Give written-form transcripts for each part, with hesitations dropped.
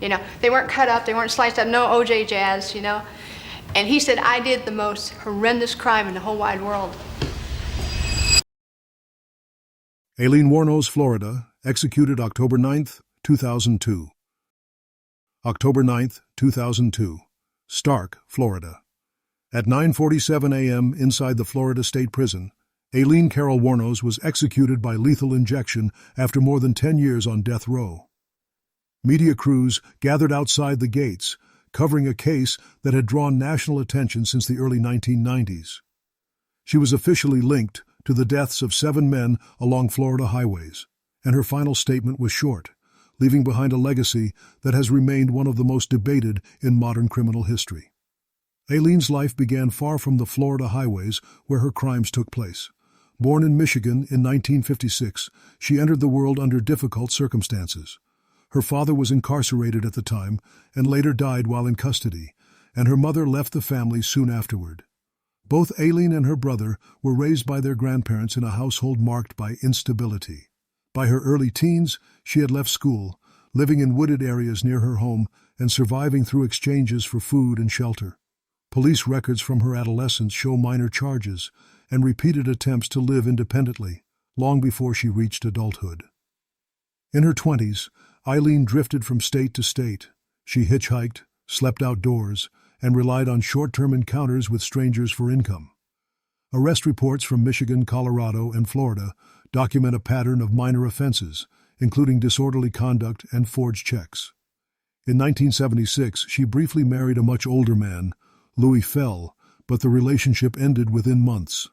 They weren't cut up, they weren't sliced up, no OJ jazz, And he said, I did the most horrendous crime in the whole wide world. Aileen Wuornos, Florida, executed October 9, 2002. October 9, 2002. Stark, Florida. At 9:47 a.m. inside the Florida State Prison, Aileen Carol Wuornos was executed by lethal injection after more than 10 years on death row. Media crews gathered outside the gates, covering a case that had drawn national attention since the early 1990s. She was officially linked to the deaths of 7 men along Florida highways, and her final statement was short, leaving behind a legacy that has remained one of the most debated in modern criminal history. Aileen's life began far from the Florida highways where her crimes took place. Born in Michigan in 1956, she entered the world under difficult circumstances. Her father was incarcerated at the time and later died while in custody, and her mother left the family soon afterward. Both Aileen and her brother were raised by their grandparents in a household marked by instability. By her early teens, she had left school, living in wooded areas near her home and surviving through exchanges for food and shelter. Police records from her adolescence show minor charges and repeated attempts to live independently, long before she reached adulthood. In her 20s, Aileen drifted from state to state. She hitchhiked, slept outdoors, and relied on short-term encounters with strangers for income. Arrest reports from Michigan, Colorado, and Florida document a pattern of minor offenses, including disorderly conduct and forged checks. In 1976, she briefly married a much older man, Louis Fell, but the relationship ended within months.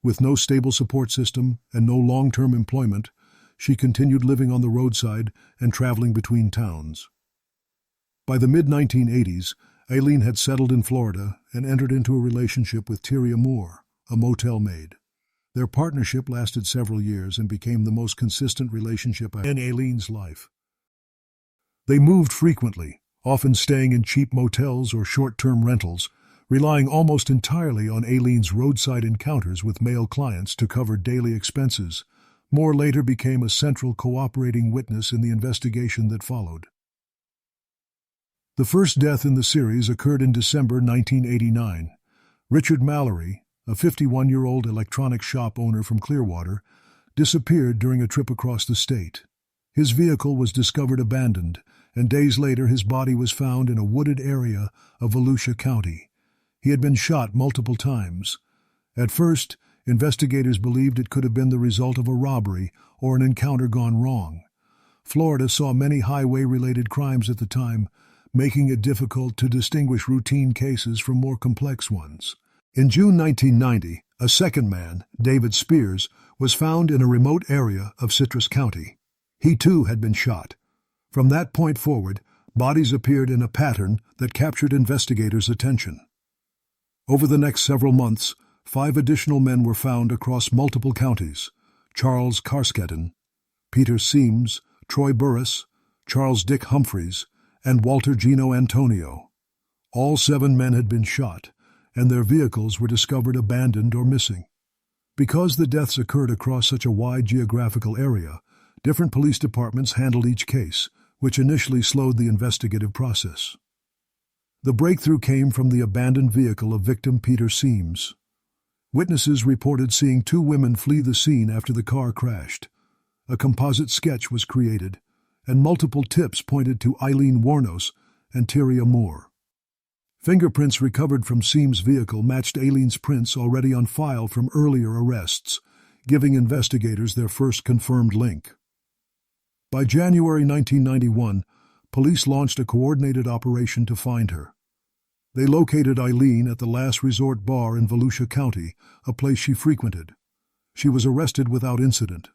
With no stable support system and no long-term employment, she continued living on the roadside and traveling between towns. By the mid-1980s, Aileen had settled in Florida and entered into a relationship with Tyria Moore, a motel maid. Their partnership lasted several years and became the most consistent relationship in Aileen's life. They moved frequently, often staying in cheap motels or short-term rentals, relying almost entirely on Aileen's roadside encounters with male clients to cover daily expenses. Moore later became a central cooperating witness in the investigation that followed. The first death in the series occurred in December 1989. Richard Mallory, a 51-year-old electronics shop owner from Clearwater, disappeared during a trip across the state. His vehicle was discovered abandoned, and days later his body was found in a wooded area of Volusia County. He had been shot multiple times. At first, investigators believed it could have been the result of a robbery or an encounter gone wrong. Florida saw many highway-related crimes at the time, making it difficult to distinguish routine cases from more complex ones. In June 1990, a second man, David Spears, was found in a remote area of Citrus County. He too had been shot. From that point forward, bodies appeared in a pattern that captured investigators' attention. Over the next several months, 5 additional men were found across multiple counties: Charles Carskedden, Peter Seams, Troy Burris, Charles Dick Humphreys, and Walter Gino Antonio. All 7 men had been shot, and their vehicles were discovered abandoned or missing. Because the deaths occurred across such a wide geographical area, different police departments handled each case, which initially slowed the investigative process. The breakthrough came from the abandoned vehicle of victim Peter Seams. Witnesses reported seeing 2 women flee the scene after the car crashed. A composite sketch was created, and multiple tips pointed to Aileen Wuornos and Tyria Moore. Fingerprints recovered from Seams' vehicle matched Aileen's prints already on file from earlier arrests, giving investigators their first confirmed link. By January 1991, police launched a coordinated operation to find her. They located Aileen at the Last Resort Bar in Volusia County, a place she frequented. She was arrested without incident.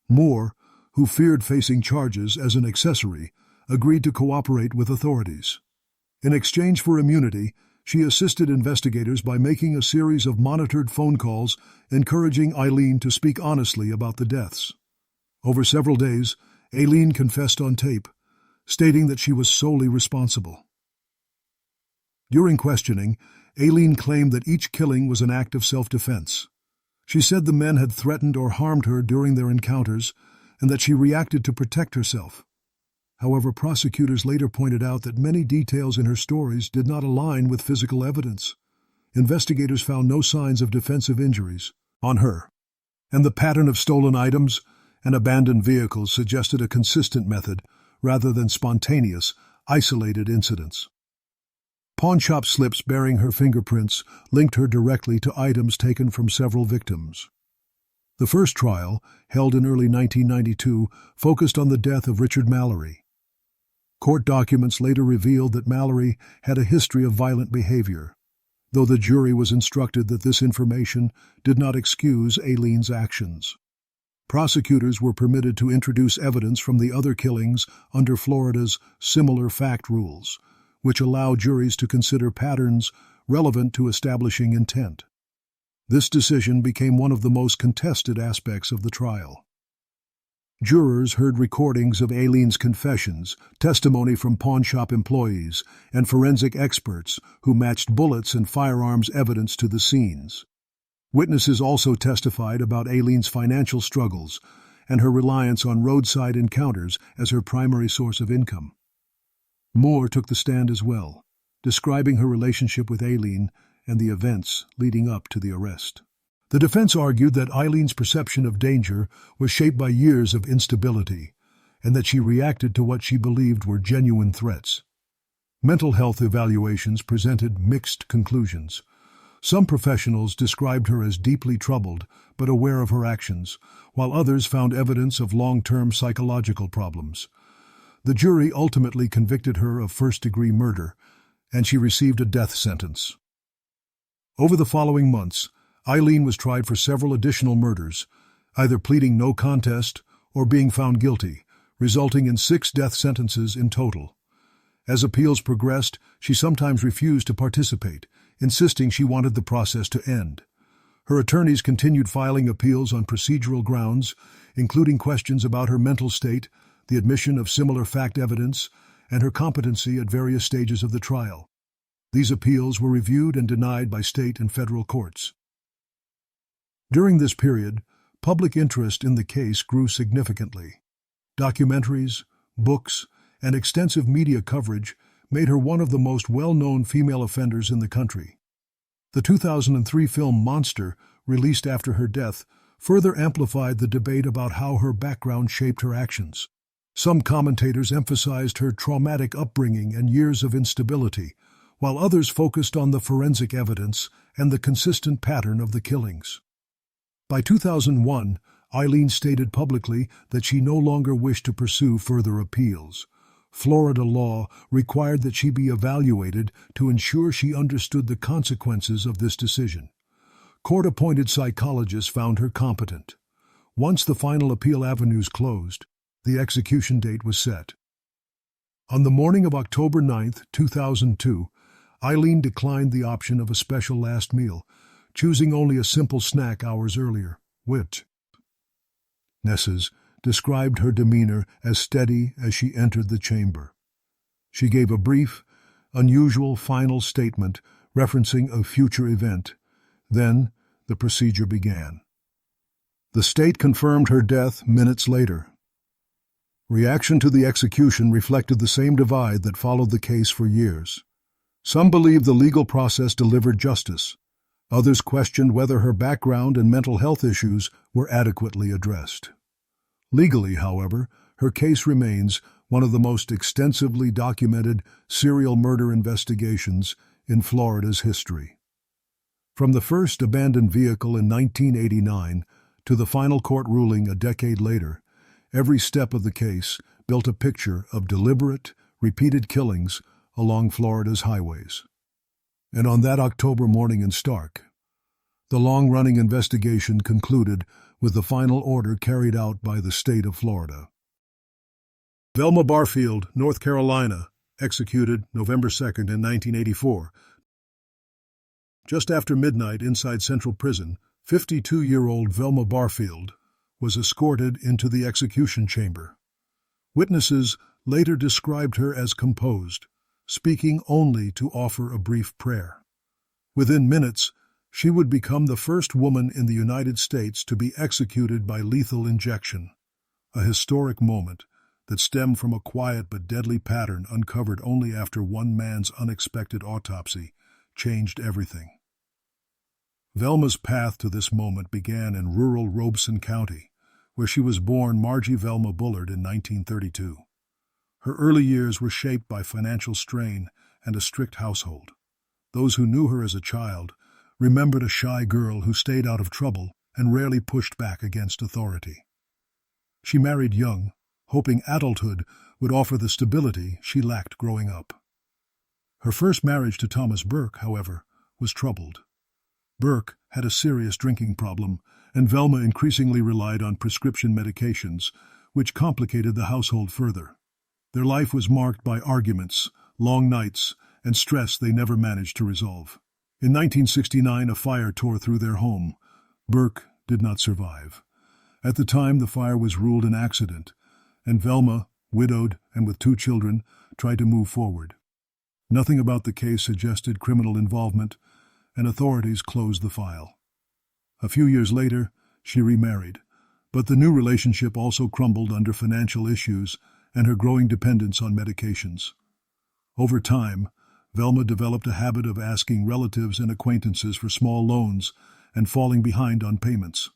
Moore, who feared facing charges as an accessory, agreed to cooperate with authorities. In exchange for immunity, she assisted investigators by making a series of monitored phone calls encouraging Aileen to speak honestly about the deaths. Over several days, Aileen confessed on tape, stating that she was solely responsible. During questioning, Aileen claimed that each killing was an act of self-defense. She said the men had threatened or harmed her during their encounters and that she reacted to protect herself. However, prosecutors later pointed out that many details in her stories did not align with physical evidence. Investigators found no signs of defensive injuries on her, and the pattern of stolen items and abandoned vehicles suggested a consistent method rather than spontaneous, isolated incidents. Pawnshop slips bearing her fingerprints linked her directly to items taken from several victims. The first trial, held in early 1992, focused on the death of Richard Mallory. Court documents later revealed that Mallory had a history of violent behavior, though the jury was instructed that this information did not excuse Aileen's actions. Prosecutors were permitted to introduce evidence from the other killings under Florida's similar fact rules, which allow juries to consider patterns relevant to establishing intent. This decision became one of the most contested aspects of the trial. Jurors heard recordings of Aileen's confessions, testimony from pawnshop employees, and forensic experts who matched bullets and firearms evidence to the scenes. Witnesses also testified about Aileen's financial struggles and her reliance on roadside encounters as her primary source of income. Moore took the stand as well, describing her relationship with Aileen and the events leading up to the arrest. The defense argued that Aileen's perception of danger was shaped by years of instability, and that she reacted to what she believed were genuine threats. Mental health evaluations presented mixed conclusions. Some professionals described her as deeply troubled but aware of her actions, while others found evidence of long-term psychological problems. The jury ultimately convicted her of first-degree murder, and she received a death sentence. Over the following months, Aileen was tried for several additional murders, either pleading no contest or being found guilty, resulting in 6 death sentences in total. As appeals progressed, she sometimes refused to participate, insisting she wanted the process to end. Her attorneys continued filing appeals on procedural grounds, including questions about her mental state, the admission of similar fact evidence, and her competency at various stages of the trial. These appeals were reviewed and denied by state and federal courts. During this period, public interest in the case grew significantly. Documentaries, books, and extensive media coverage made her one of the most well-known female offenders in the country. The 2003 film Monster, released after her death, further amplified the debate about how her background shaped her actions. Some commentators emphasized her traumatic upbringing and years of instability, while others focused on the forensic evidence and the consistent pattern of the killings. By 2001, Aileen stated publicly that she no longer wished to pursue further appeals. Florida law required that she be evaluated to ensure she understood the consequences of this decision. Court-appointed psychologists found her competent. Once the final appeal avenues closed, the execution date was set. On the morning of October 9, 2002, Aileen declined the option of a special last meal, choosing only a simple snack hours earlier, whipped. Witnesses described her demeanor as steady as she entered the chamber. She gave a brief, unusual final statement referencing a future event. Then the procedure began. The state confirmed her death minutes later. Reaction to the execution reflected the same divide that followed the case for years. Some believed the legal process delivered justice. Others questioned whether her background and mental health issues were adequately addressed. Legally, however, her case remains one of the most extensively documented serial murder investigations in Florida's history. From the first abandoned vehicle in 1989 to the final court ruling a decade later, every step of the case built a picture of deliberate, repeated killings along Florida's highways. And on that October morning in Stark, the long-running investigation concluded with the final order carried out by the state of Florida. Velma Barfield, North Carolina, executed November 2nd in 1984. Just after midnight inside Central Prison, 52-year-old Velma Barfield was escorted into the execution chamber. Witnesses later described her as composed, speaking only to offer a brief prayer. Within minutes, she would become the first woman in the United States to be executed by lethal injection, a historic moment that stemmed from a quiet but deadly pattern uncovered only after one man's unexpected autopsy, changed everything. Velma's path to this moment began in rural Robeson County, where she was born Margie Velma Bullard in 1932. Her early years were shaped by financial strain and a strict household. Those who knew her as a child remembered a shy girl who stayed out of trouble and rarely pushed back against authority. She married young, hoping adulthood would offer the stability she lacked growing up. Her first marriage to Thomas Burke, however, was troubled. Burke had a serious drinking problem, and Velma increasingly relied on prescription medications, which complicated the household further. Their life was marked by arguments, long nights, and stress they never managed to resolve. In 1969, a fire tore through their home. Burke did not survive. At the time, the fire was ruled an accident, and Velma, widowed and with 2 children, tried to move forward. Nothing about the case suggested criminal involvement, and authorities closed the file. A few years later, she remarried, but the new relationship also crumbled under financial issues and her growing dependence on medications. Over time, Velma developed a habit of asking relatives and acquaintances for small loans and falling behind on payments.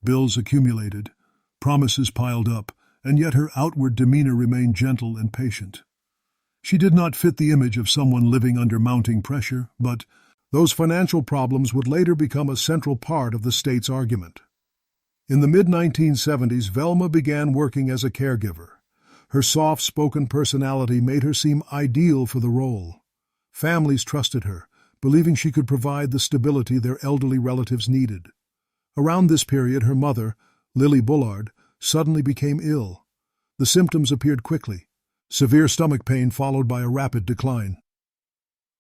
Bills accumulated, promises piled up, and yet her outward demeanor remained gentle and patient. She did not fit the image of someone living under mounting pressure, but those financial problems would later become a central part of the state's argument. In the mid-1970s, Velma began working as a caregiver. Her soft-spoken personality made her seem ideal for the role. Families trusted her, believing she could provide the stability their elderly relatives needed. Around this period, her mother, Lily Bullard, suddenly became ill. The symptoms appeared quickly, severe stomach pain followed by a rapid decline.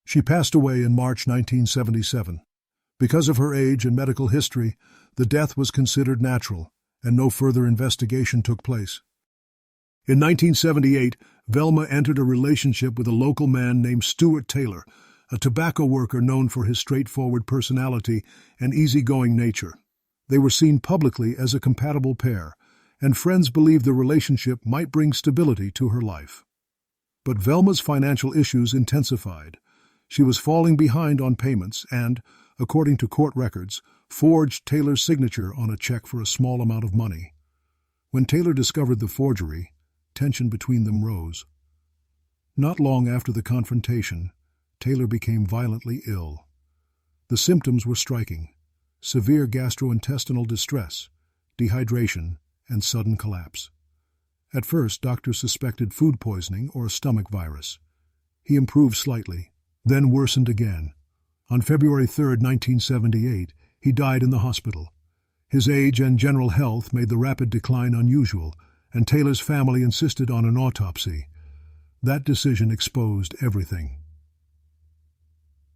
She passed away in March 1977. Because of her age and medical history, the death was considered natural, and no further investigation took place. In 1978, Velma entered a relationship with a local man named Stuart Taylor, a tobacco worker known for his straightforward personality and easygoing nature. They were seen publicly as a compatible pair, and friends believed the relationship might bring stability to her life. But Velma's financial issues intensified. She was falling behind on payments and, according to court records, forged Taylor's signature on a check for a small amount of money. When Taylor discovered the forgery, tension between them rose. Not long after the confrontation, Taylor became violently ill. The symptoms were striking: severe gastrointestinal distress, dehydration, and sudden collapse. At first, doctors suspected food poisoning or a stomach virus. He improved slightly, then worsened again. On February 3, 1978, he died in the hospital. His age and general health made the rapid decline unusual, and Taylor's family insisted on an autopsy. That decision exposed everything.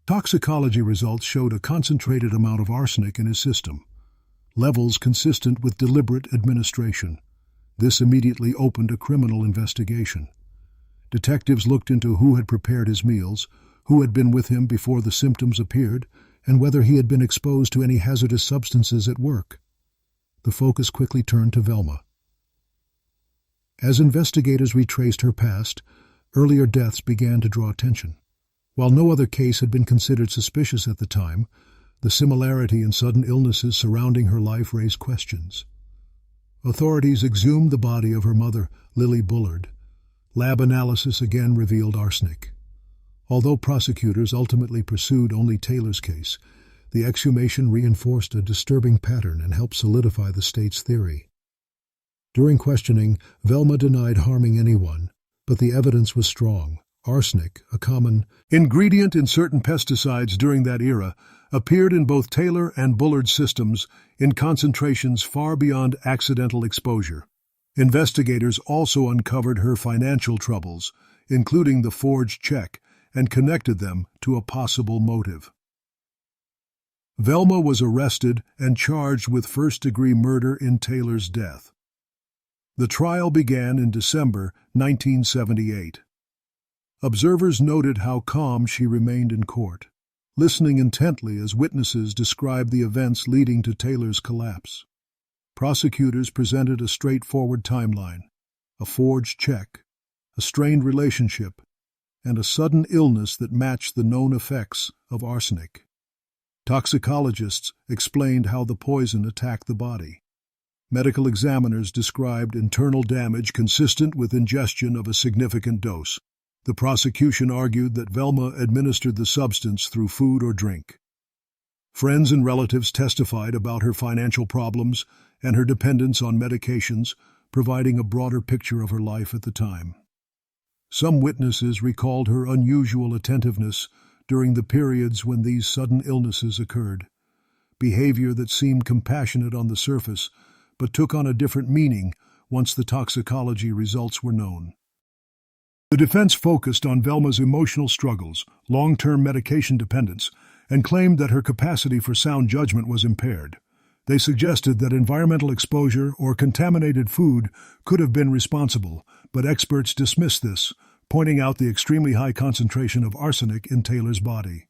Toxicology results showed a concentrated amount of arsenic in his system, levels consistent with deliberate administration. This immediately opened a criminal investigation. Detectives looked into who had prepared his meals, who had been with him before the symptoms appeared, and whether he had been exposed to any hazardous substances at work. The focus quickly turned to Velma. As investigators retraced her past, earlier deaths began to draw attention. While no other case had been considered suspicious at the time, the similarity in sudden illnesses surrounding her life raised questions. Authorities exhumed the body of her mother, Lily Bullard. Lab analysis again revealed arsenic. Although prosecutors ultimately pursued only Taylor's case, the exhumation reinforced a disturbing pattern and helped solidify the state's theory. During questioning, Velma denied harming anyone, but the evidence was strong. Arsenic, a common ingredient in certain pesticides during that era, appeared in both Taylor and Bullard's systems in concentrations far beyond accidental exposure. Investigators also uncovered her financial troubles, including the forged check, and connected them to a possible motive. Velma was arrested and charged with first-degree murder in Taylor's death. The trial began in December 1978. Observers noted how calm she remained in court, listening intently as witnesses described the events leading to Taylor's collapse. Prosecutors presented a straightforward timeline: a forged check, a strained relationship, and a sudden illness that matched the known effects of arsenic. Toxicologists explained how the poison attacked the body. Medical examiners described internal damage consistent with ingestion of a significant dose. The prosecution argued that Velma administered the substance through food or drink. Friends and relatives testified about her financial problems and her dependence on medications, providing a broader picture of her life at the time. Some witnesses recalled her unusual attentiveness during the periods when these sudden illnesses occurred, behavior that seemed compassionate on the surface but took on a different meaning once the toxicology results were known. The defense focused on Velma's emotional struggles, long-term medication dependence, and claimed that her capacity for sound judgment was impaired. They suggested that environmental exposure or contaminated food could have been responsible, but experts dismissed this, pointing out the extremely high concentration of arsenic in Taylor's body.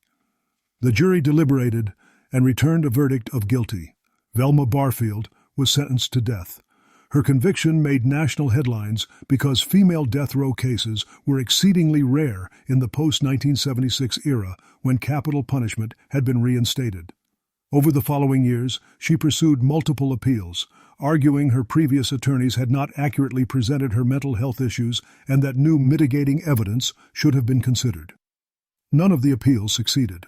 The jury deliberated and returned a verdict of guilty. Velma Barfield was sentenced to death. Her conviction made national headlines because female death row cases were exceedingly rare in the post-1976 era when capital punishment had been reinstated. Over the following years, she pursued multiple appeals, arguing her previous attorneys had not accurately presented her mental health issues and that new mitigating evidence should have been considered. None of the appeals succeeded.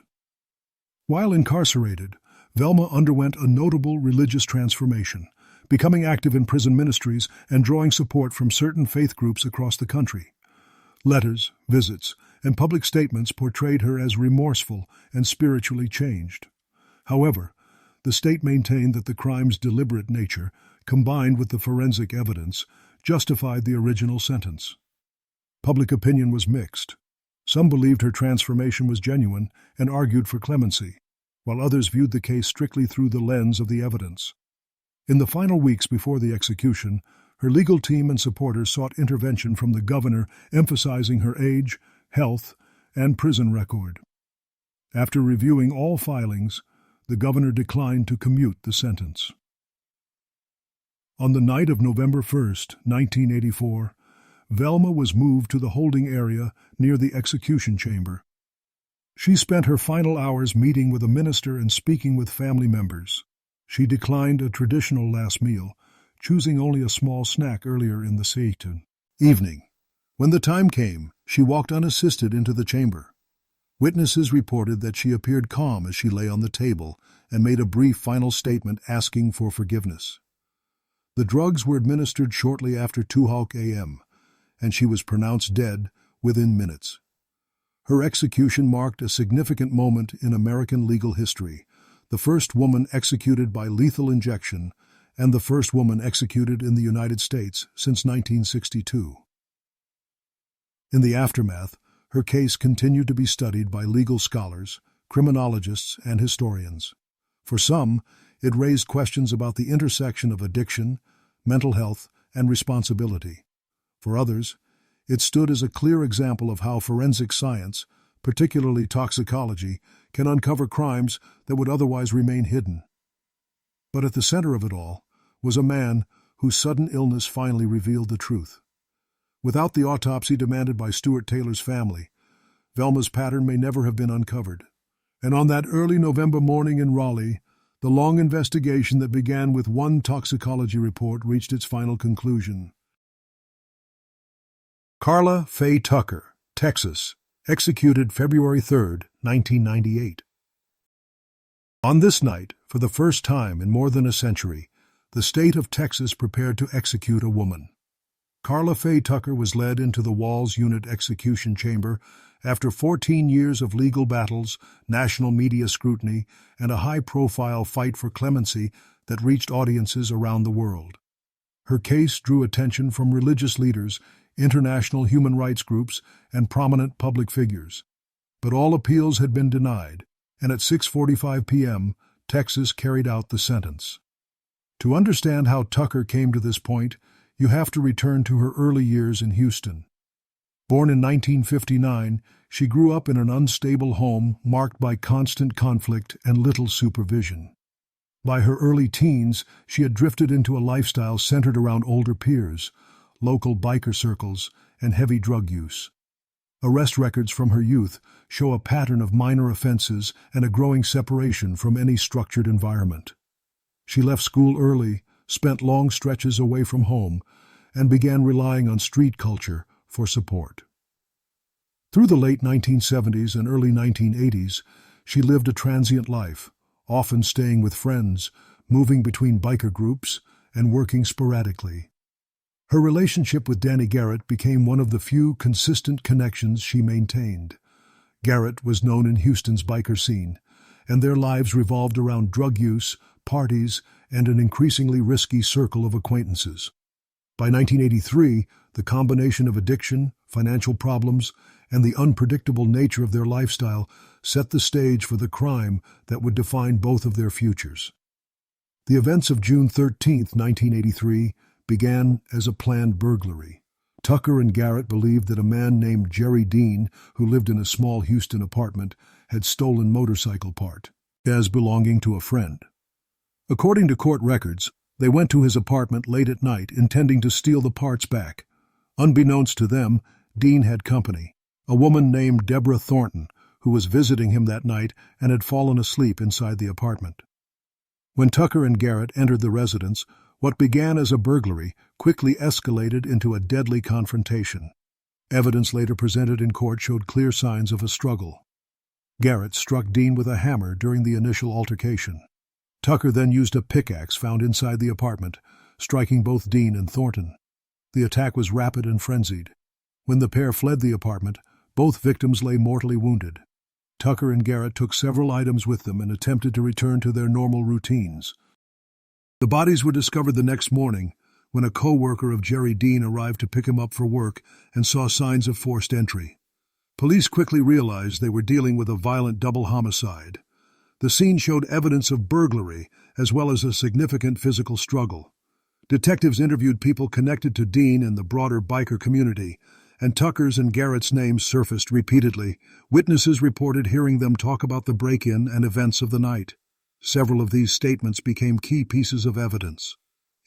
While incarcerated, Velma underwent a notable religious transformation, becoming active in prison ministries and drawing support from certain faith groups across the country. Letters, visits, and public statements portrayed her as remorseful and spiritually changed. However, the state maintained that the crime's deliberate nature, combined with the forensic evidence, justified the original sentence. Public opinion was mixed. Some believed her transformation was genuine and argued for clemency, while others viewed the case strictly through the lens of the evidence. In the final weeks before the execution, her legal team and supporters sought intervention from the governor, emphasizing her age, health, and prison record. After reviewing all filings, the governor declined to commute the sentence. On the night of November 1, 1984, Velma was moved to the holding area near the execution chamber. She spent her final hours meeting with a minister and speaking with family members. She declined a traditional last meal, choosing only a small snack earlier in the evening. When the time came, she walked unassisted into the chamber. Witnesses reported that she appeared calm as she lay on the table and made a brief final statement asking for forgiveness. The drugs were administered shortly after 2 a.m., and she was pronounced dead within minutes. Her execution marked a significant moment in American legal history, the first woman executed by lethal injection and the first woman executed in the United States since 1962. In the aftermath, her case continued to be studied by legal scholars, criminologists, and historians. For some, it raised questions about the intersection of addiction, mental health, and responsibility. For others, it stood as a clear example of how forensic science, particularly toxicology, can uncover crimes that would otherwise remain hidden. But at the center of it all was a man whose sudden illness finally revealed the truth. Without the autopsy demanded by Stuart Taylor's family, Velma's pattern may never have been uncovered. And on that early November morning in Raleigh, the long investigation that began with one toxicology report reached its final conclusion. Karla Faye Tucker, Texas, executed February 3, 1998. On this night, for the first time in more than a century, the state of Texas prepared to execute a woman. Karla Faye Tucker was led into the Walls Unit execution chamber after 14 years of legal battles, national media scrutiny, and a high-profile fight for clemency that reached audiences around the world. Her case drew attention from religious leaders, international human rights groups, and prominent public figures. But all appeals had been denied, and at 6:45 p.m., Texas carried out the sentence. To understand how Tucker came to this point, you have to return to her early years in Houston. Born in 1959, she grew up in an unstable home marked by constant conflict and little supervision. By her early teens, she had drifted into a lifestyle centered around older peers, local biker circles, and heavy drug use. Arrest records from her youth show a pattern of minor offenses and a growing separation from any structured environment. She left school early, spent long stretches away from home, and began relying on street culture for support. Through the late 1970s and early 1980s, she lived a transient life, often staying with friends, moving between biker groups, and working sporadically. Her relationship with Danny Garrett became one of the few consistent connections she maintained. Garrett was known in Houston's biker scene, and their lives revolved around drug use, parties, and an increasingly risky circle of acquaintances. By 1983, the combination of addiction, financial problems, and the unpredictable nature of their lifestyle set the stage for the crime that would define both of their futures. The events of June 13, 1983, began as a planned burglary. Tucker and Garrett believed that a man named Jerry Dean, who lived in a small Houston apartment, had stolen motorcycle part, as belonging to a friend. According to court records, they went to his apartment late at night intending to steal the parts back. Unbeknownst to them, Dean had company, a woman named Deborah Thornton, who was visiting him that night and had fallen asleep inside the apartment. When Tucker and Garrett entered the residence, what began as a burglary quickly escalated into a deadly confrontation. Evidence later presented in court showed clear signs of a struggle. Garrett struck Dean with a hammer during the initial altercation. Tucker then used a pickaxe found inside the apartment, striking both Dean and Thornton. The attack was rapid and frenzied. When the pair fled the apartment, both victims lay mortally wounded. Tucker and Garrett took several items with them and attempted to return to their normal routines. The bodies were discovered the next morning when a co-worker of Jerry Dean arrived to pick him up for work and saw signs of forced entry. Police quickly realized they were dealing with a violent double homicide. The scene showed evidence of burglary as well as a significant physical struggle. Detectives interviewed people connected to Dean and the broader biker community, and Tucker's and Garrett's names surfaced repeatedly. Witnesses reported hearing them talk about the break-in and events of the night. Several of these statements became key pieces of evidence.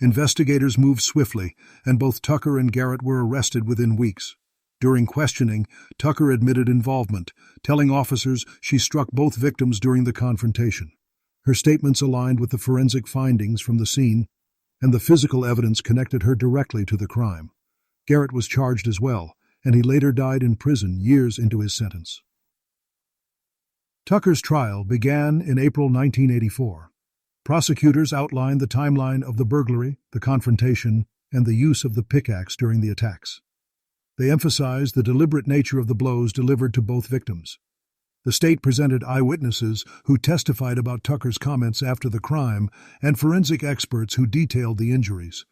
Investigators moved swiftly, and both Tucker and Garrett were arrested within weeks. During questioning, Tucker admitted involvement, telling officers she struck both victims during the confrontation. Her statements aligned with the forensic findings from the scene, and the physical evidence connected her directly to the crime. Garrett was charged as well, and he later died in prison years into his sentence. Tucker's trial began in April 1984. Prosecutors outlined the timeline of the burglary, the confrontation, and the use of the pickaxe during the attacks. They emphasized the deliberate nature of the blows delivered to both victims. The state presented eyewitnesses who testified about Tucker's comments after the crime and forensic experts who detailed the injuries.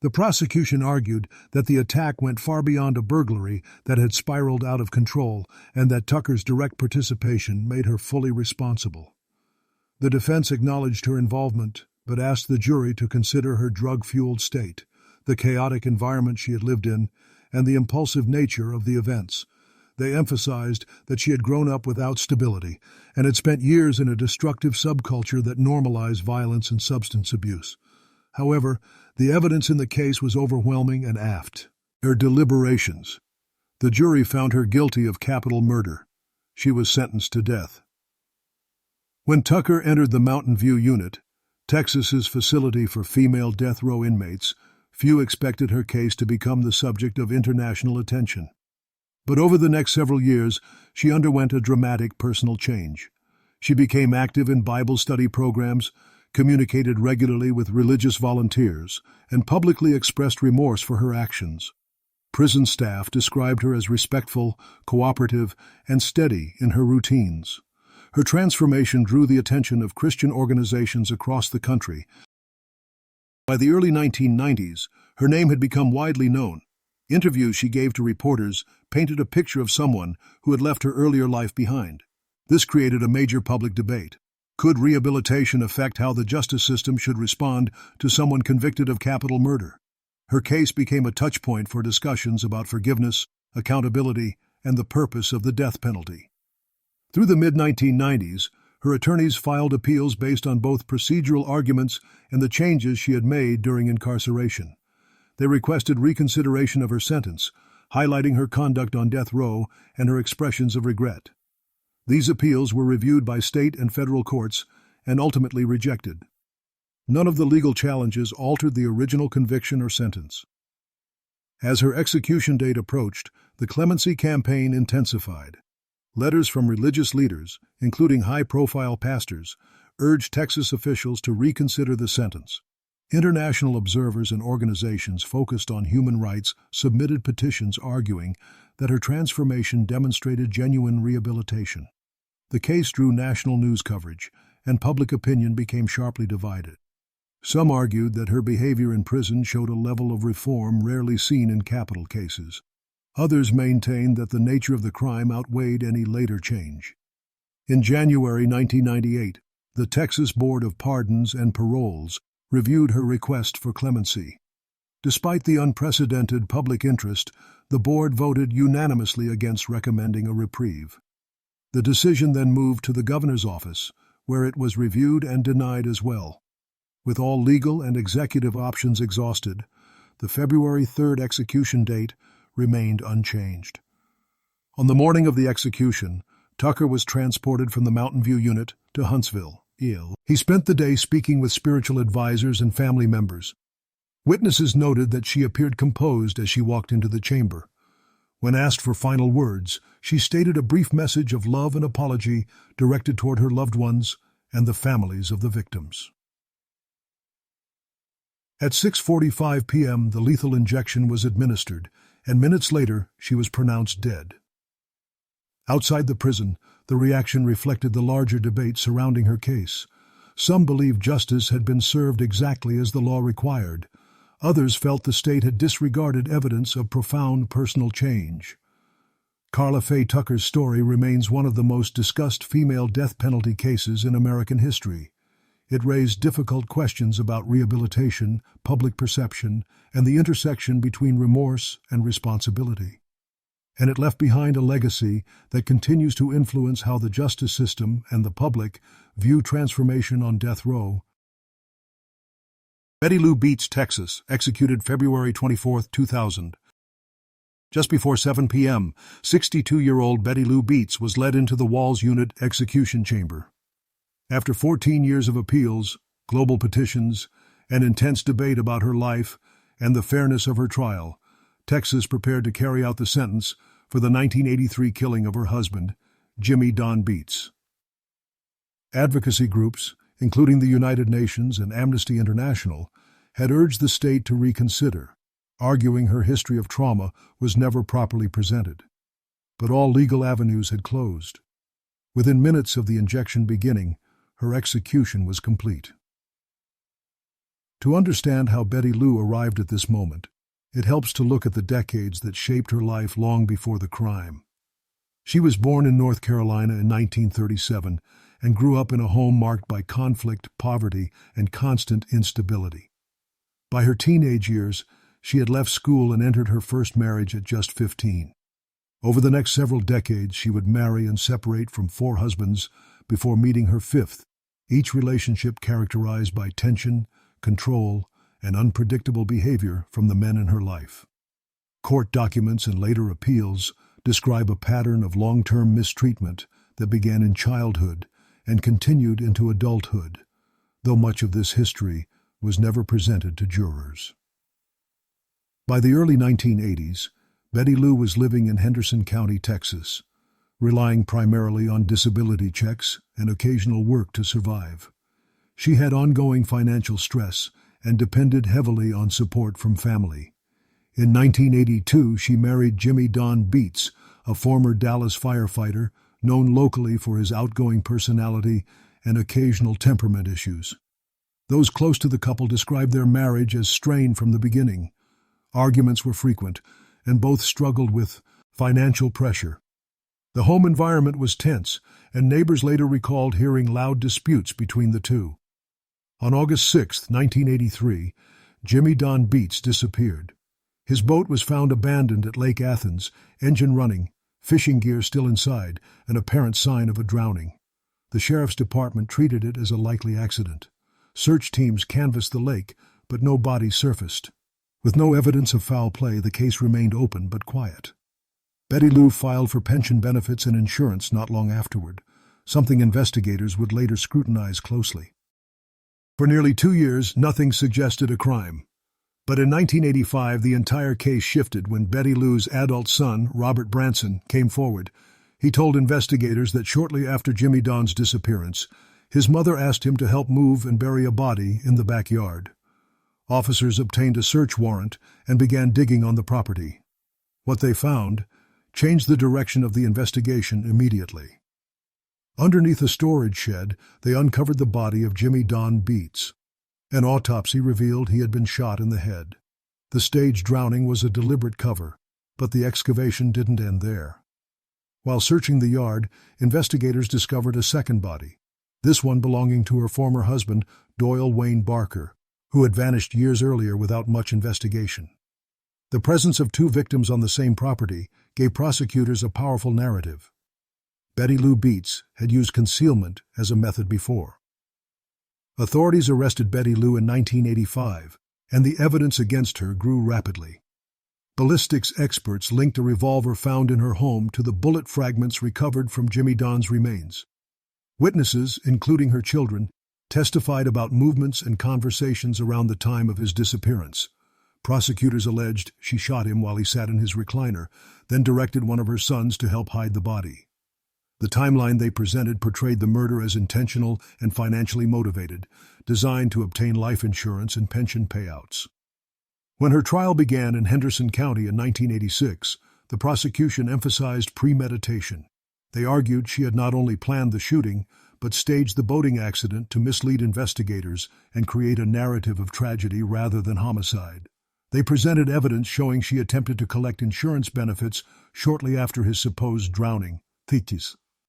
The prosecution argued that the attack went far beyond a burglary that had spiraled out of control and that Tucker's direct participation made her fully responsible. The defense acknowledged her involvement, but asked the jury to consider her drug-fueled state, the chaotic environment she had lived in, and the impulsive nature of the events. They emphasized that she had grown up without stability and had spent years in a destructive subculture that normalized violence and substance abuse. However, the evidence in the case was overwhelming and aft. Her deliberations. The jury found her guilty of capital murder. She was sentenced to death. When Tucker entered the Mountain View Unit, Texas's facility for female death row inmates, few expected her case to become the subject of international attention. But over the next several years, she underwent a dramatic personal change. She became active in Bible study programs, communicated regularly with religious volunteers, and publicly expressed remorse for her actions. Prison staff described her as respectful, cooperative, and steady in her routines. Her transformation drew the attention of Christian organizations across the country. By the early 1990s, her name had become widely known. Interviews she gave to reporters painted a picture of someone who had left her earlier life behind. This created a major public debate. Could rehabilitation affect how the justice system should respond to someone convicted of capital murder? Her case became a touchpoint for discussions about forgiveness, accountability, and the purpose of the death penalty. Through the mid-1990s, her attorneys filed appeals based on both procedural arguments and the changes she had made during incarceration. They requested reconsideration of her sentence, highlighting her conduct on death row and her expressions of regret. These appeals were reviewed by state and federal courts and ultimately rejected. None of the legal challenges altered the original conviction or sentence. As her execution date approached, the clemency campaign intensified. Letters from religious leaders, including high-profile pastors, urged Texas officials to reconsider the sentence. International observers and organizations focused on human rights submitted petitions arguing that her transformation demonstrated genuine rehabilitation. The case drew national news coverage, and public opinion became sharply divided. Some argued that her behavior in prison showed a level of reform rarely seen in capital cases. Others maintained that the nature of the crime outweighed any later change. In January 1998, the Texas Board of Pardons and Paroles reviewed her request for clemency. Despite the unprecedented public interest, the board voted unanimously against recommending a reprieve. The decision then moved to the governor's office, where it was reviewed and denied as well. With all legal and executive options exhausted, the February 3rd execution date remained unchanged. On the morning of the execution, Tucker was transported from the Mountain View unit to Huntsville. He spent the day speaking with spiritual advisors and family members. Witnesses noted that she appeared composed as she walked into the chamber. When asked for final words, she stated a brief message of love and apology directed toward her loved ones and the families of the victims. At 6:45 p.m., the lethal injection was administered, and minutes later, she was pronounced dead. Outside the prison, the reaction reflected the larger debate surrounding her case. Some believed justice had been served exactly as the law required. Others felt the state had disregarded evidence of profound personal change. Karla Faye Tucker's story remains one of the most discussed female death penalty cases in American history. It raised difficult questions about rehabilitation, public perception, and the intersection between remorse and responsibility. And it left behind a legacy that continues to influence how the justice system and the public view transformation on death row. Betty Lou Beets, Texas, executed February 24, 2000. Just before 7 p.m., 62-year-old Betty Lou Beets was led into the Walls Unit execution chamber. After 14 years of appeals, global petitions, and intense debate about her life and the fairness of her trial, Texas prepared to carry out the sentence for the 1983 killing of her husband, Jimmy Don Beets. Advocacy groups, including the United Nations and Amnesty International, had urged the state to reconsider, arguing her history of trauma was never properly presented. But all legal avenues had closed. Within minutes of the injection beginning, her execution was complete. To understand how Betty Lou arrived at this moment, it helps to look at the decades that shaped her life long before the crime. She was born in North Carolina in 1937 and grew up in a home marked by conflict, poverty, and constant instability. By her teenage years, she had left school and entered her first marriage at just 15. Over the next several decades, she would marry and separate from 4 husbands before meeting her 5th, each relationship characterized by tension, control, and unpredictable behavior from the men in her life. Court documents and later appeals describe a pattern of long-term mistreatment that began in childhood and continued into adulthood, though much of this history was never presented to jurors. By the early 1980s, Betty Lou was living in Henderson County, Texas, relying primarily on disability checks and occasional work to survive. She had ongoing financial stress and depended heavily on support from family. In 1982, she married Jimmy Don Beets, a former Dallas firefighter known locally for his outgoing personality and occasional temperament issues. Those close to the couple described their marriage as strained from the beginning. Arguments were frequent, and both struggled with financial pressure. The home environment was tense, and neighbors later recalled hearing loud disputes between the two. On August 6, 1983, Jimmy Don Beets disappeared. His boat was found abandoned at Lake Athens, engine running, fishing gear still inside, an apparent sign of a drowning. The sheriff's department treated it as a likely accident. Search teams canvassed the lake, but no body surfaced. With no evidence of foul play, the case remained open but quiet. Betty Lou filed for pension benefits and insurance not long afterward, something investigators would later scrutinize closely. For nearly 2 years, nothing suggested a crime. But in 1985, the entire case shifted when Betty Lou's adult son, Robert Branson, came forward. He told investigators that shortly after Jimmy Don's disappearance, his mother asked him to help move and bury a body in the backyard. Officers obtained a search warrant and began digging on the property. What they found changed the direction of the investigation immediately. Underneath a storage shed, they uncovered the body of Jimmy Don Beets. An autopsy revealed he had been shot in the head. The staged drowning was a deliberate cover, but the excavation didn't end there. While searching the yard, investigators discovered a second body, this one belonging to her former husband, Doyle Wayne Barker, who had vanished years earlier without much investigation. The presence of 2 victims on the same property gave prosecutors a powerful narrative. Betty Lou Beets had used concealment as a method before. Authorities arrested Betty Lou in 1985, and the evidence against her grew rapidly. Ballistics experts linked a revolver found in her home to the bullet fragments recovered from Jimmy Don's remains. Witnesses, including her children, testified about movements and conversations around the time of his disappearance. Prosecutors alleged she shot him while he sat in his recliner, then directed one of her sons to help hide the body. The timeline they presented portrayed the murder as intentional and financially motivated, designed to obtain life insurance and pension payouts. When her trial began in Henderson County in 1986, the prosecution emphasized premeditation. They argued she had not only planned the shooting, but staged the boating accident to mislead investigators and create a narrative of tragedy rather than homicide. They presented evidence showing she attempted to collect insurance benefits shortly after his supposed drowning.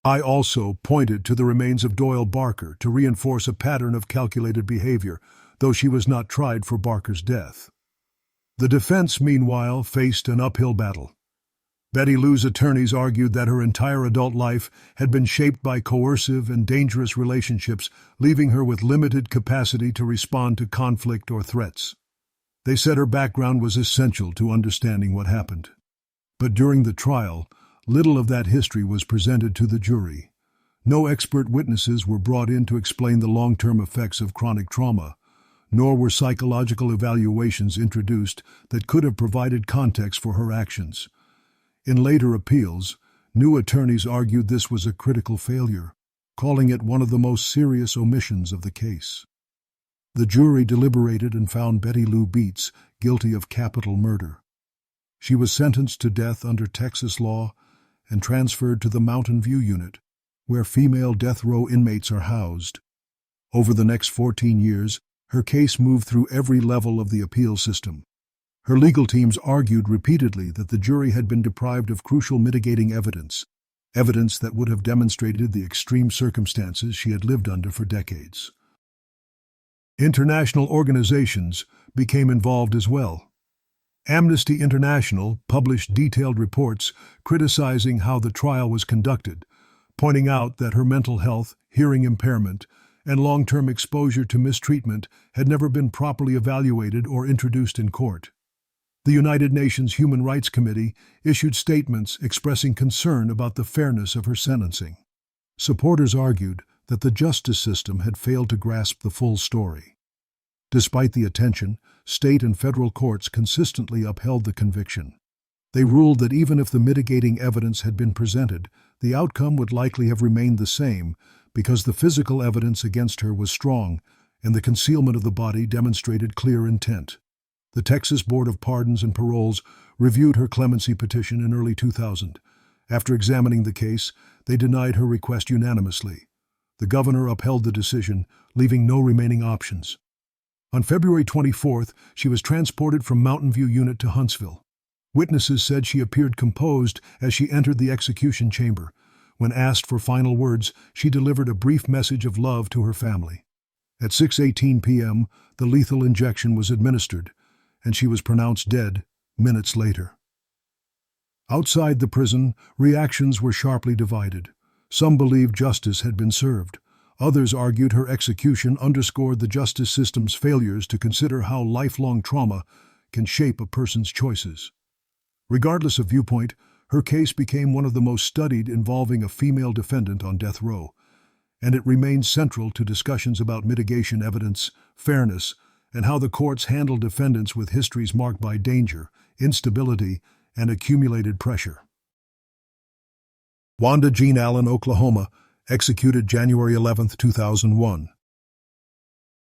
I also pointed to the remains of Doyle Barker to reinforce a pattern of calculated behavior, though she was not tried for Barker's death. The defense, meanwhile, faced an uphill battle. Betty Lou's attorneys argued that her entire adult life had been shaped by coercive and dangerous relationships, leaving her with limited capacity to respond to conflict or threats. They said her background was essential to understanding what happened. But during the trial, little of that history was presented to the jury. No expert witnesses were brought in to explain the long-term effects of chronic trauma, nor were psychological evaluations introduced that could have provided context for her actions. In later appeals, new attorneys argued this was a critical failure, calling it one of the most serious omissions of the case. The jury deliberated and found Betty Lou Beets guilty of capital murder. She was sentenced to death under Texas law and transferred to the Mountain View Unit, where female death row inmates are housed. Over the next 14 years, her case moved through every level of the appeal system. Her legal teams argued repeatedly that the jury had been deprived of crucial mitigating evidence that would have demonstrated the extreme circumstances she had lived under for decades. International organizations became involved as well. Amnesty International published detailed reports criticizing how the trial was conducted, pointing out that her mental health, hearing impairment, and long-term exposure to mistreatment had never been properly evaluated or introduced in court. The United Nations Human Rights Committee issued statements expressing concern about the fairness of her sentencing. Supporters argued that the justice system had failed to grasp the full story. Despite the attention, state and federal courts consistently upheld the conviction. They ruled that even if the mitigating evidence had been presented, the outcome would likely have remained the same because the physical evidence against her was strong and the concealment of the body demonstrated clear intent. The Texas Board of Pardons and Paroles reviewed her clemency petition in early 2000. After examining the case, they denied her request unanimously. The governor upheld the decision, leaving no remaining options. On February 24th, she was transported from Mountain View Unit to Huntsville. Witnesses said she appeared composed as she entered the execution chamber. When asked for final words, she delivered a brief message of love to her family. At 6:18 p.m., the lethal injection was administered, and she was pronounced dead minutes later. Outside the prison, reactions were sharply divided. Some believed justice had been served. Others argued her execution underscored the justice system's failures to consider how lifelong trauma can shape a person's choices. Regardless of viewpoint, her case became one of the most studied involving a female defendant on death row, and it remains central to discussions about mitigation evidence, fairness, and how the courts handle defendants with histories marked by danger, instability, and accumulated pressure. Wanda Jean Allen, Oklahoma, executed January 11, 2001.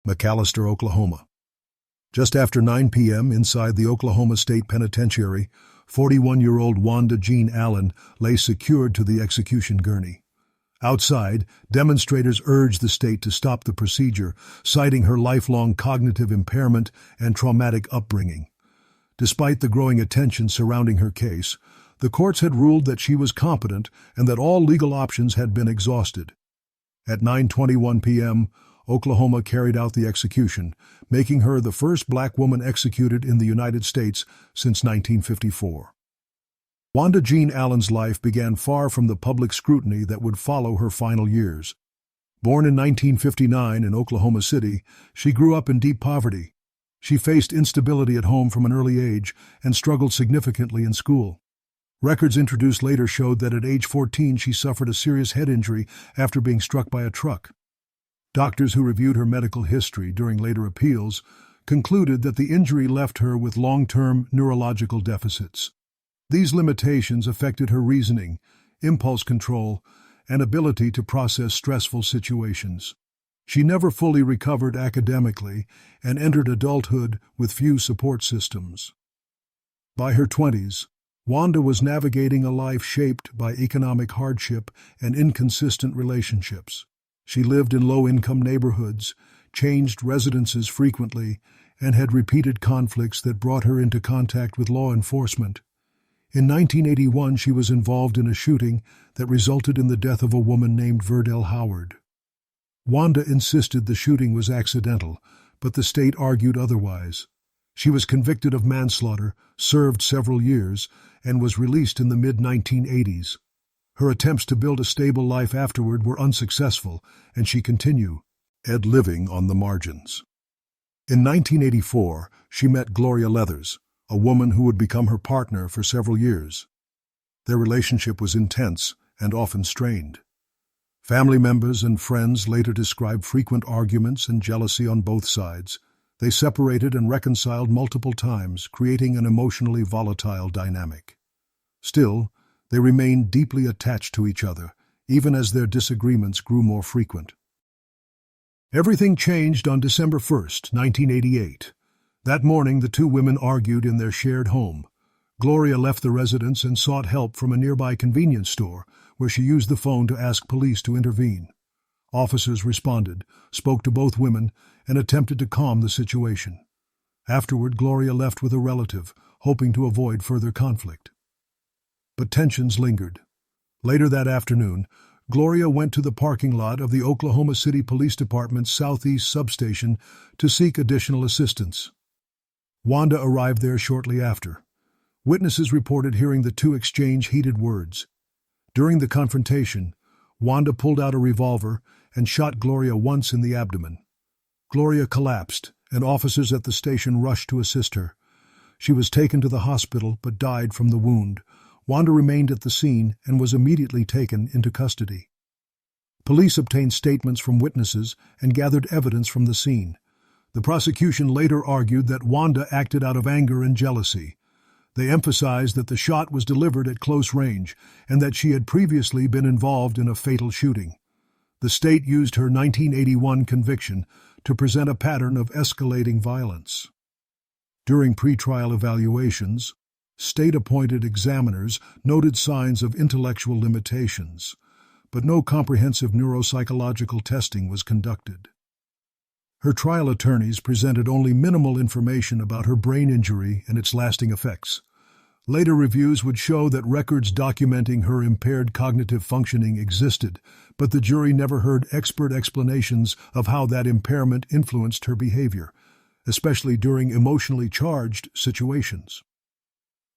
McAlester, Oklahoma. Just after 9 p.m. inside the Oklahoma State Penitentiary, 41-year-old Wanda Jean Allen lay secured to the execution gurney. Outside, demonstrators urged the state to stop the procedure, citing her lifelong cognitive impairment and traumatic upbringing. Despite the growing attention surrounding her case, the courts had ruled that she was competent and that all legal options had been exhausted. At 9:21 p.m., Oklahoma carried out the execution, making her the first black woman executed in the United States since 1954. Wanda Jean Allen's life began far from the public scrutiny that would follow her final years. Born in 1959 in Oklahoma City, she grew up in deep poverty. She faced instability at home from an early age and struggled significantly in school. Records introduced later showed that at age 14 she suffered a serious head injury after being struck by a truck. Doctors who reviewed her medical history during later appeals concluded that the injury left her with long-term neurological deficits. These limitations affected her reasoning, impulse control, and ability to process stressful situations. She never fully recovered academically and entered adulthood with few support systems. By her 20s, Wanda was navigating a life shaped by economic hardship and inconsistent relationships. She lived in low-income neighborhoods, changed residences frequently, and had repeated conflicts that brought her into contact with law enforcement. In 1981, she was involved in a shooting that resulted in the death of a woman named Verdell Howard. Wanda insisted the shooting was accidental, but the state argued otherwise. She was convicted of manslaughter, served several years, and was released in the mid-1980s. Her attempts to build a stable life afterward were unsuccessful, and she continued living on the margins. In 1984, she met Gloria Leathers, a woman who would become her partner for several years. Their relationship was intense and often strained. Family members and friends later described frequent arguments and jealousy on both sides. They separated and reconciled multiple times, creating an emotionally volatile dynamic. Still, they remained deeply attached to each other, even as their disagreements grew more frequent. Everything changed on December 1, 1988. That morning, the two women argued in their shared home. Gloria left the residence and sought help from a nearby convenience store, where she used the phone to ask police to intervene. Officers responded, spoke to both women, and attempted to calm the situation. Afterward, Gloria left with a relative, hoping to avoid further conflict. But tensions lingered. Later that afternoon, Gloria went to the parking lot of the Oklahoma City Police Department's Southeast substation to seek additional assistance. Wanda arrived there shortly after. Witnesses reported hearing the two exchange heated words. During the confrontation, Wanda pulled out a revolver and shot Gloria once in the abdomen. Gloria collapsed, and officers at the station rushed to assist her. She was taken to the hospital but died from the wound. Wanda remained at the scene and was immediately taken into custody. Police obtained statements from witnesses and gathered evidence from the scene. The prosecution later argued that Wanda acted out of anger and jealousy. They emphasized that the shot was delivered at close range and that she had previously been involved in a fatal shooting. The state used her 1981 conviction to present a pattern of escalating violence. During pretrial evaluations, state-appointed examiners noted signs of intellectual limitations, but no comprehensive neuropsychological testing was conducted. Her trial attorneys presented only minimal information about her brain injury and its lasting effects. Later reviews would show that records documenting her impaired cognitive functioning existed, but the jury never heard expert explanations of how that impairment influenced her behavior, especially during emotionally charged situations.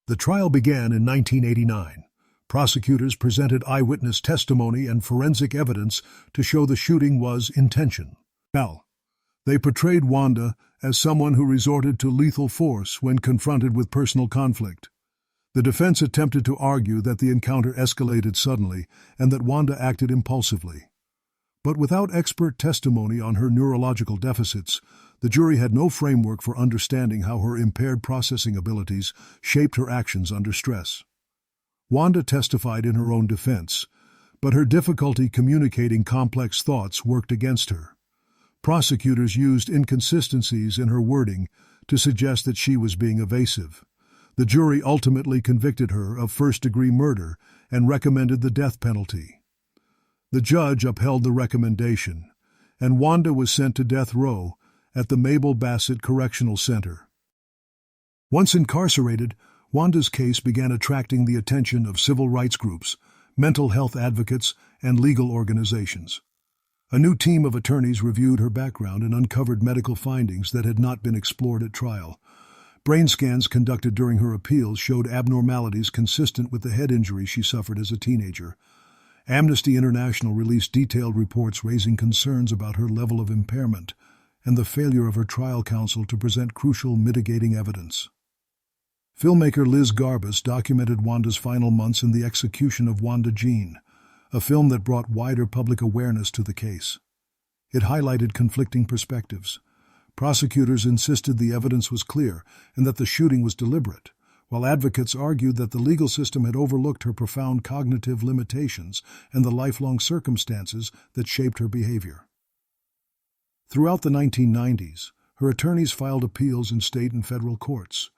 The trial began in 1989. Prosecutors presented eyewitness testimony and forensic evidence to show the shooting was intentional. They portrayed Wanda as someone who resorted to lethal force when confronted with personal conflict. The defense attempted to argue that the encounter escalated suddenly and that Wanda acted impulsively. But without expert testimony on her neurological deficits, the jury had no framework for understanding how her impaired processing abilities shaped her actions under stress. Wanda testified in her own defense, but her difficulty communicating complex thoughts worked against her. Prosecutors used inconsistencies in her wording to suggest that she was being evasive. The jury ultimately convicted her of first-degree murder and recommended the death penalty. The judge upheld the recommendation, and Wanda was sent to death row at the Mabel Bassett Correctional Center. Once incarcerated, Wanda's case began attracting the attention of civil rights groups, mental health advocates, and legal organizations. A new team of attorneys reviewed her background and uncovered medical findings that had not been explored at trial. Brain scans conducted during her appeals showed abnormalities consistent with the head injury she suffered as a teenager. Amnesty International released detailed reports raising concerns about her level of impairment and the failure of her trial counsel to present crucial mitigating evidence. Filmmaker Liz Garbus documented Wanda's final months in The Execution of Wanda Jean, a film that brought wider public awareness to the case. It highlighted conflicting perspectives. Prosecutors insisted the evidence was clear and that the shooting was deliberate, while advocates argued that the legal system had overlooked her profound cognitive limitations and the lifelong circumstances that shaped her behavior. Throughout the 1990s, her attorneys filed appeals in state and federal courts.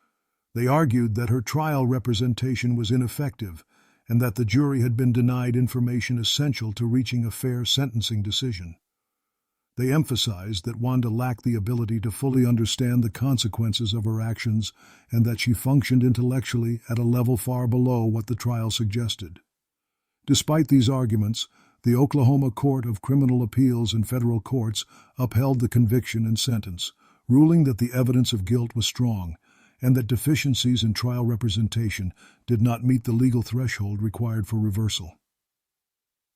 They argued that her trial representation was ineffective and that the jury had been denied information essential to reaching a fair sentencing decision. They emphasized that Wanda lacked the ability to fully understand the consequences of her actions and that she functioned intellectually at a level far below what the trial suggested. Despite these arguments, the Oklahoma Court of Criminal Appeals and federal courts upheld the conviction and sentence, ruling that the evidence of guilt was strong and that deficiencies in trial representation did not meet the legal threshold required for reversal.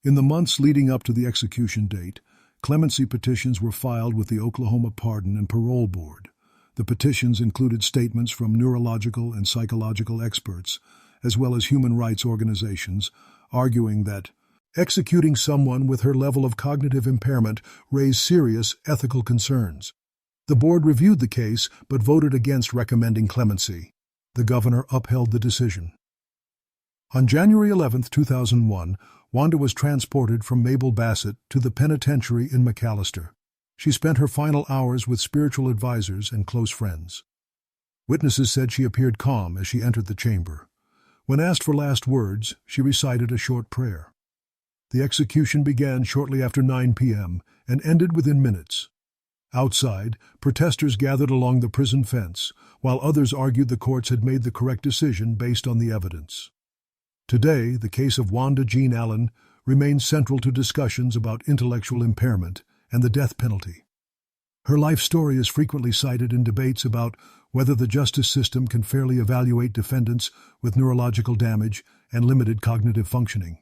In the months leading up to the execution date, clemency petitions were filed with the Oklahoma Pardon and Parole Board. The petitions included statements from neurological and psychological experts, as well as human rights organizations, arguing that executing someone with her level of cognitive impairment raised serious ethical concerns. The board reviewed the case but voted against recommending clemency. The governor upheld the decision. On January 11, 2001, Wanda was transported from Mabel Bassett to the penitentiary in McAllister. She spent her final hours with spiritual advisors and close friends. Witnesses said she appeared calm as she entered the chamber. When asked for last words, she recited a short prayer. The execution began shortly after 9 p.m. and ended within minutes. Outside, protesters gathered along the prison fence, while others argued the courts had made the correct decision based on the evidence. Today, the case of Wanda Jean Allen remains central to discussions about intellectual impairment and the death penalty. Her life story is frequently cited in debates about whether the justice system can fairly evaluate defendants with neurological damage and limited cognitive functioning.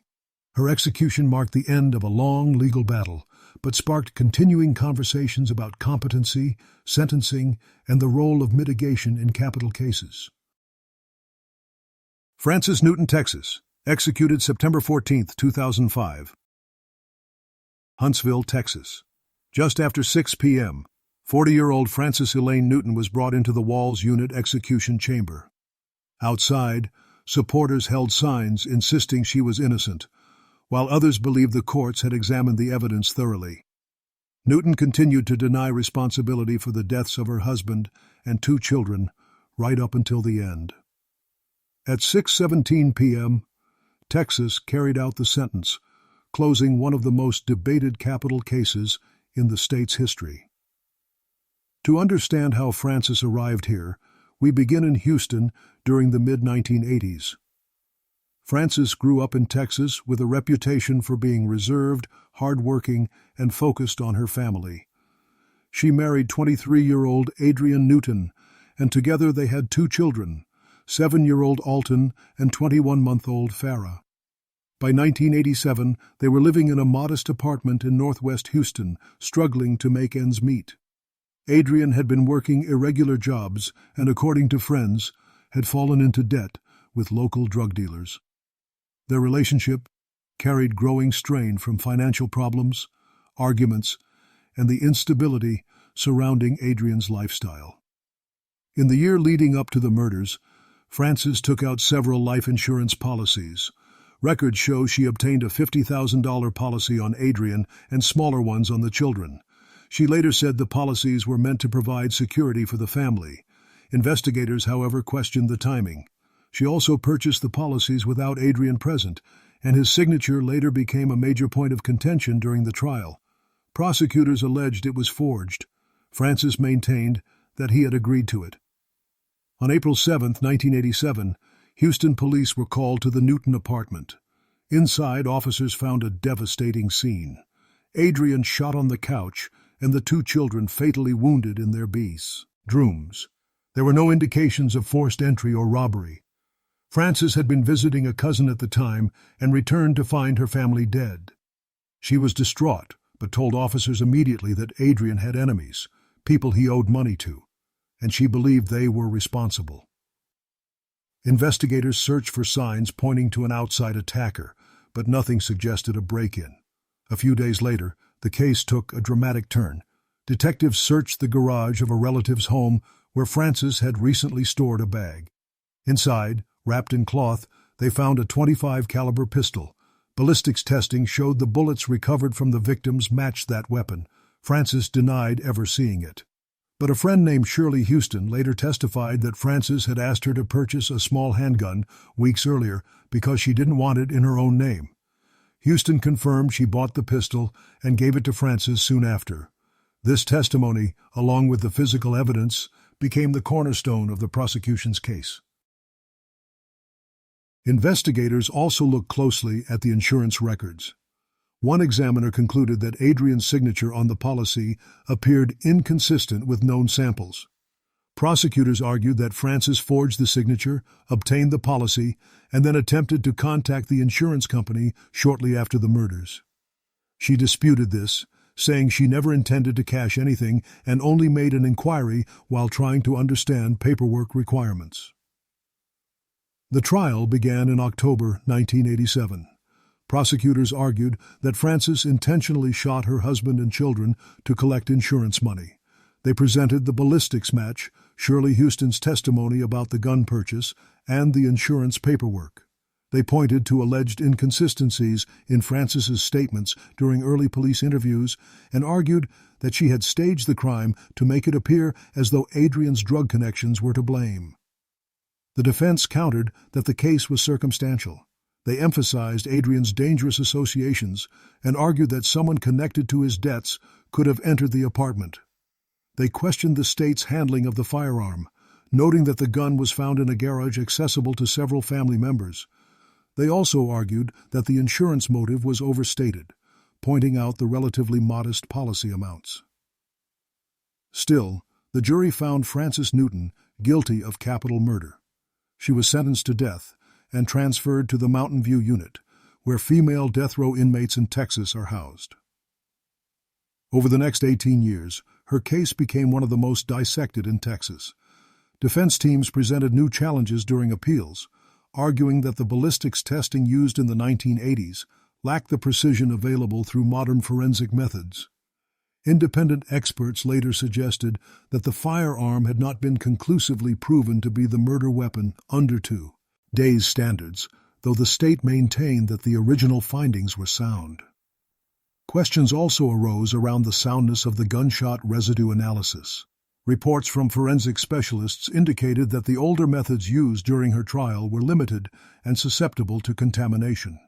Her execution marked the end of a long legal battle, but sparked continuing conversations about competency, sentencing, and the role of mitigation in capital cases. Francis Newton, Texas, executed September 14, 2005. Huntsville, Texas. Just after 6 p.m., 40-year-old Frances Elaine Newton was brought into the Walls Unit execution chamber. Outside, supporters held signs insisting she was innocent, while others believed the courts had examined the evidence thoroughly. Newton continued to deny responsibility for the deaths of her husband and 2 children right up until the end. At 6:17 p.m., Texas carried out the sentence, closing one of the most debated capital cases in the state's history. To understand how Frances arrived here, we begin in Houston during the mid-1980s. Frances grew up in Texas with a reputation for being reserved, hard-working, and focused on her family. She married 23-year-old Adrian Newton, and together they had 2 children, 7-year-old Alton and 21-month-old Farah. By 1987, they were living in a modest apartment in northwest Houston, struggling to make ends meet. Adrian had been working irregular jobs and, according to friends, had fallen into debt with local drug dealers. Their relationship carried growing strain from financial problems, arguments, and the instability surrounding Adrian's lifestyle. In the year leading up to the murders, Frances took out several life insurance policies. Records show she obtained a $50,000 policy on Adrian and smaller ones on the children. She later said the policies were meant to provide security for the family. Investigators, however, questioned the timing. She also purchased the policies without Adrian present, and his signature later became a major point of contention during the trial. Prosecutors alleged it was forged. Frances maintained that he had agreed to it. On April 7, 1987, Houston police were called to the Newton apartment. Inside, officers found a devastating scene. Adrian shot on the couch, and the two children fatally wounded in their bedrooms. There were no indications of forced entry or robbery. Frances had been visiting a cousin at the time and returned to find her family dead. She was distraught, but told officers immediately that Adrian had enemies, people he owed money to, and she believed they were responsible. Investigators searched for signs pointing to an outside attacker, but nothing suggested a break-in. A few days later, the case took a dramatic turn. Detectives searched the garage of a relative's home where Frances had recently stored a bag. Inside, wrapped in cloth, they found a .25 caliber pistol. Ballistics testing showed the bullets recovered from the victims matched that weapon. Frances denied ever seeing it. But a friend named Shirley Houston later testified that Frances had asked her to purchase a small handgun weeks earlier because she didn't want it in her own name. Houston confirmed she bought the pistol and gave it to Frances soon after. This testimony, along with the physical evidence, became the cornerstone of the prosecution's case. Investigators also looked closely at the insurance records. One examiner concluded that Adrian's signature on the policy appeared inconsistent with known samples. Prosecutors argued that Frances forged the signature, obtained the policy, and then attempted to contact the insurance company shortly after the murders. She disputed this, saying she never intended to cash anything and only made an inquiry while trying to understand paperwork requirements. The trial began in October 1987. Prosecutors argued that Frances intentionally shot her husband and children to collect insurance money. They presented the ballistics match, Shirley Houston's testimony about the gun purchase, and the insurance paperwork. They pointed to alleged inconsistencies in Frances's statements during early police interviews and argued that she had staged the crime to make it appear as though Adrian's drug connections were to blame. The defense countered that the case was circumstantial. They emphasized Adrian's dangerous associations and argued that someone connected to his debts could have entered the apartment. They questioned the state's handling of the firearm, noting that the gun was found in a garage accessible to several family members. They also argued that the insurance motive was overstated, pointing out the relatively modest policy amounts. Still, the jury found Frances Newton guilty of capital murder. She was sentenced to death and transferred to the Mountain View unit, where female death row inmates in Texas are housed. Over the next 18 years, her case became one of the most dissected in Texas. Defense teams presented new challenges during appeals, arguing that the ballistics testing used in the 1980s lacked the precision available through modern forensic methods. Independent experts later suggested that the firearm had not been conclusively proven to be the murder weapon under today's standards, though the state maintained that the original findings were sound. Questions also arose around the soundness of the gunshot residue analysis. Reports from forensic specialists indicated that the older methods used during her trial were limited and susceptible to contamination.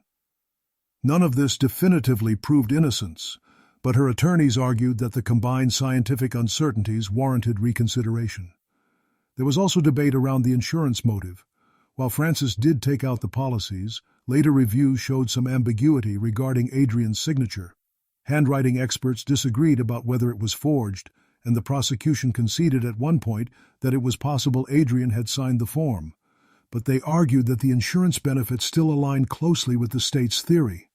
None of this definitively proved innocence, but her attorneys argued that the combined scientific uncertainties warranted reconsideration. There was also debate around the insurance motive. While Frances did take out the policies, later reviews showed some ambiguity regarding Adrian's signature. Handwriting experts disagreed about whether it was forged, and the prosecution conceded at one point that it was possible Adrian had signed the form, but they argued that the insurance benefits still aligned closely with the state's theory.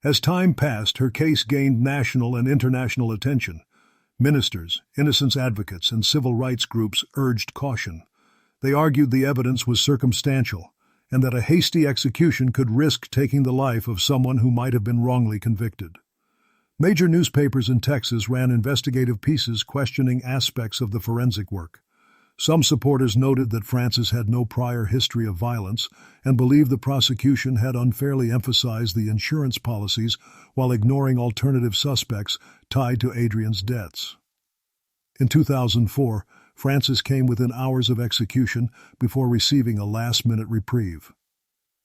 As time passed, her case gained national and international attention. Ministers, innocence advocates, and civil rights groups urged caution. They argued the evidence was circumstantial, and that a hasty execution could risk taking the life of someone who might have been wrongly convicted. Major newspapers in Texas ran investigative pieces questioning aspects of the forensic work. Some supporters noted that Frances had no prior history of violence and believed the prosecution had unfairly emphasized the insurance policies while ignoring alternative suspects tied to Adrian's deaths. In 2004, Frances came within hours of execution before receiving a last-minute reprieve.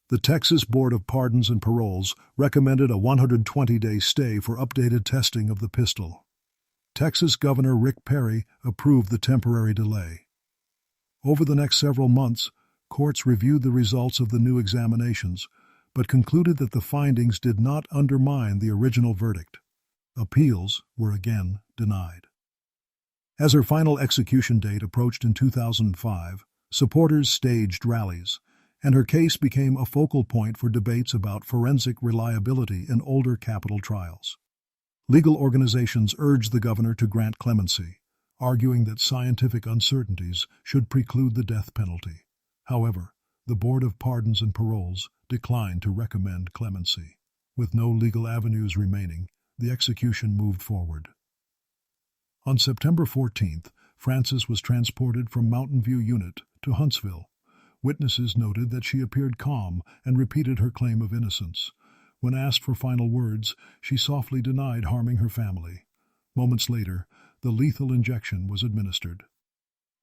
The Texas Board of Pardons and Paroles recommended a 120-day stay for updated testing of the pistol. Texas Governor Rick Perry approved the temporary delay. Over the next several months, courts reviewed the results of the new examinations, but concluded that the findings did not undermine the original verdict. Appeals were again denied. As her final execution date approached in 2005, supporters staged rallies, and her case became a focal point for debates about forensic reliability in older capital trials. Legal organizations urged the governor to grant clemency, arguing that scientific uncertainties should preclude the death penalty. However, the Board of Pardons and Paroles declined to recommend clemency. With no legal avenues remaining, the execution moved forward. On September 14th, Frances was transported from Mountain View Unit to Huntsville. Witnesses noted that she appeared calm and repeated her claim of innocence. When asked for final words, she softly denied harming her family. Moments later, the lethal injection was administered.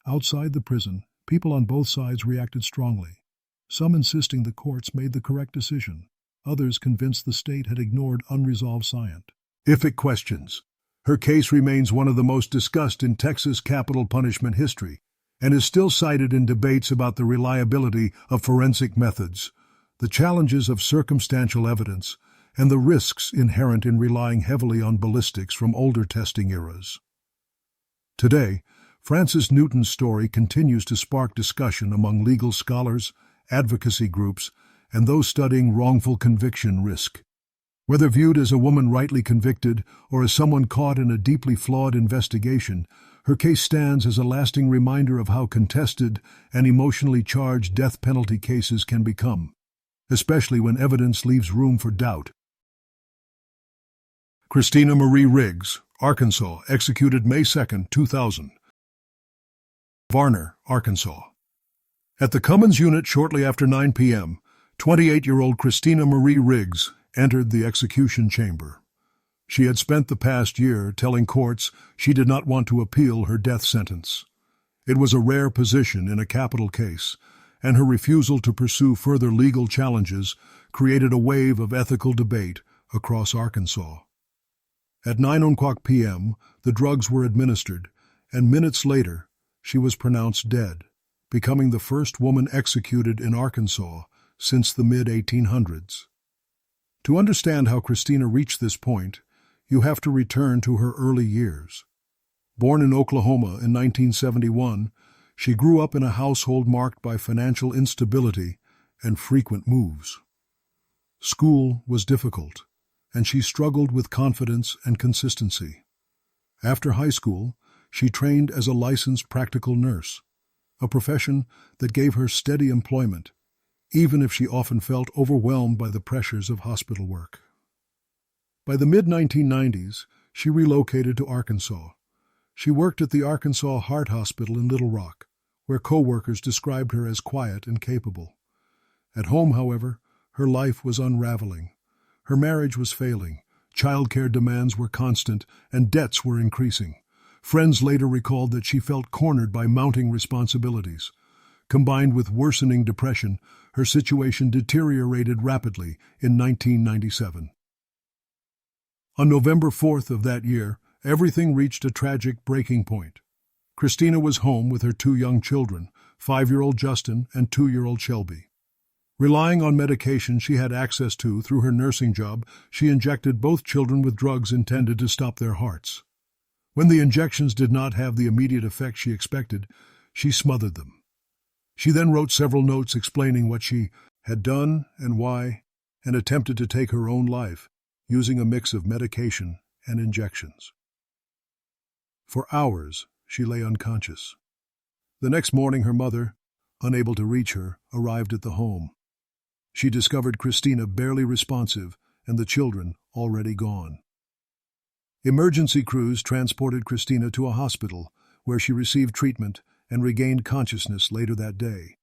Outside the prison, people on both sides reacted strongly, some insisting the courts made the correct decision, others convinced the state had ignored unresolved scientific questions. Her case remains one of the most discussed in Texas capital punishment history, and is still cited in debates about the reliability of forensic methods, the challenges of circumstantial evidence, and the risks inherent in relying heavily on ballistics from older testing eras. Today, Frances Newton's story continues to spark discussion among legal scholars, advocacy groups, and those studying wrongful conviction risk. Whether viewed as a woman rightly convicted or as someone caught in a deeply flawed investigation, her case stands as a lasting reminder of how contested and emotionally charged death penalty cases can become, especially when evidence leaves room for doubt. Christina Marie Riggs, Arkansas, executed May 2, 2000. Varner, Arkansas. At the Cummins unit shortly after 9 p.m., 28-year-old Christina Marie Riggs entered the execution chamber. She had spent the past year telling courts she did not want to appeal her death sentence. It was a rare position in a capital case, and her refusal to pursue further legal challenges created a wave of ethical debate across Arkansas. At 9:00 p.m., the drugs were administered, and minutes later, she was pronounced dead, becoming the first woman executed in Arkansas since the mid-1800s. To understand how Christina reached this point, you have to return to her early years. Born in Oklahoma in 1971, she grew up in a household marked by financial instability and frequent moves. School was difficult, and she struggled with confidence and consistency. After high school, she trained as a licensed practical nurse, a profession that gave her steady employment, even if she often felt overwhelmed by the pressures of hospital work. By the mid-1990s, she relocated to Arkansas. She worked at the Arkansas Heart Hospital in Little Rock, where co-workers described her as quiet and capable. At home, however, her life was unraveling. Her marriage was failing, childcare demands were constant, and debts were increasing. Friends later recalled that she felt cornered by mounting responsibilities. Combined with worsening depression, her situation deteriorated rapidly in 1997. On November 4th of that year, everything reached a tragic breaking point. Christina was home with her 2 young children, 5-year-old Justin and 2-year-old Shelby. Relying on medication she had access to through her nursing job, she injected both children with drugs intended to stop their hearts. When the injections did not have the immediate effect she expected, she smothered them. She then wrote several notes explaining what she had done and why, and attempted to take her own life, using a mix of medication and injections. For hours, she lay unconscious. The next morning, her mother, unable to reach her, arrived at the home. She discovered Christina barely responsive and the children already gone. Emergency crews transported Christina to a hospital, where she received treatment and regained consciousness later that day.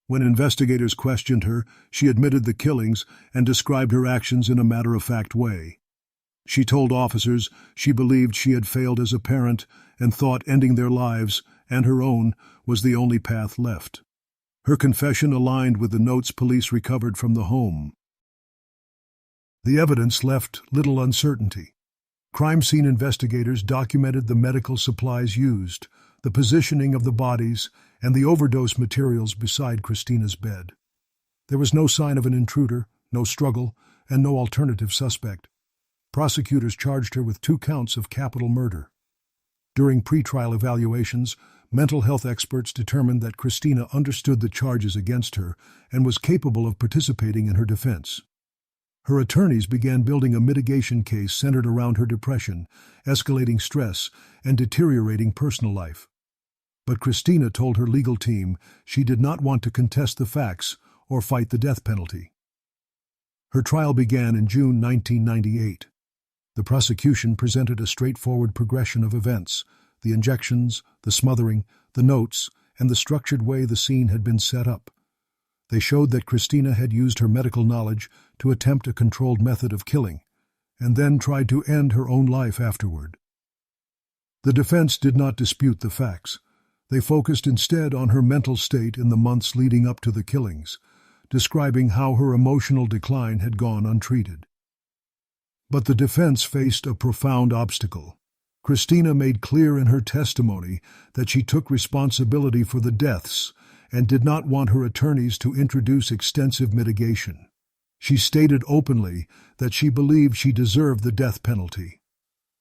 When investigators questioned her, she admitted the killings and described her actions in a matter-of-fact way. She told officers she believed she had failed as a parent and thought ending their lives, and her own, was the only path left. Her confession aligned with the notes police recovered from the home. The evidence left little uncertainty. Crime scene investigators documented the medical supplies used, the positioning of the bodies, and the overdose materials beside Christina's bed. There was no sign of an intruder, no struggle, and no alternative suspect. Prosecutors charged her with 2 counts of capital murder. During pretrial evaluations, mental health experts determined that Christina understood the charges against her and was capable of participating in her defense. Her attorneys began building a mitigation case centered around her depression, escalating stress, and deteriorating personal life. But Christina told her legal team she did not want to contest the facts or fight the death penalty. Her trial began in June 1998. The prosecution presented a straightforward progression of events: the injections, the smothering, the notes, and the structured way the scene had been set up. They showed that Christina had used her medical knowledge to attempt a controlled method of killing, and then tried to end her own life afterward. The defense did not dispute the facts. They focused instead on her mental state in the months leading up to the killings, describing how her emotional decline had gone untreated. But the defense faced a profound obstacle. Christina made clear in her testimony that she took responsibility for the deaths and did not want her attorneys to introduce extensive mitigation. She stated openly that she believed she deserved the death penalty.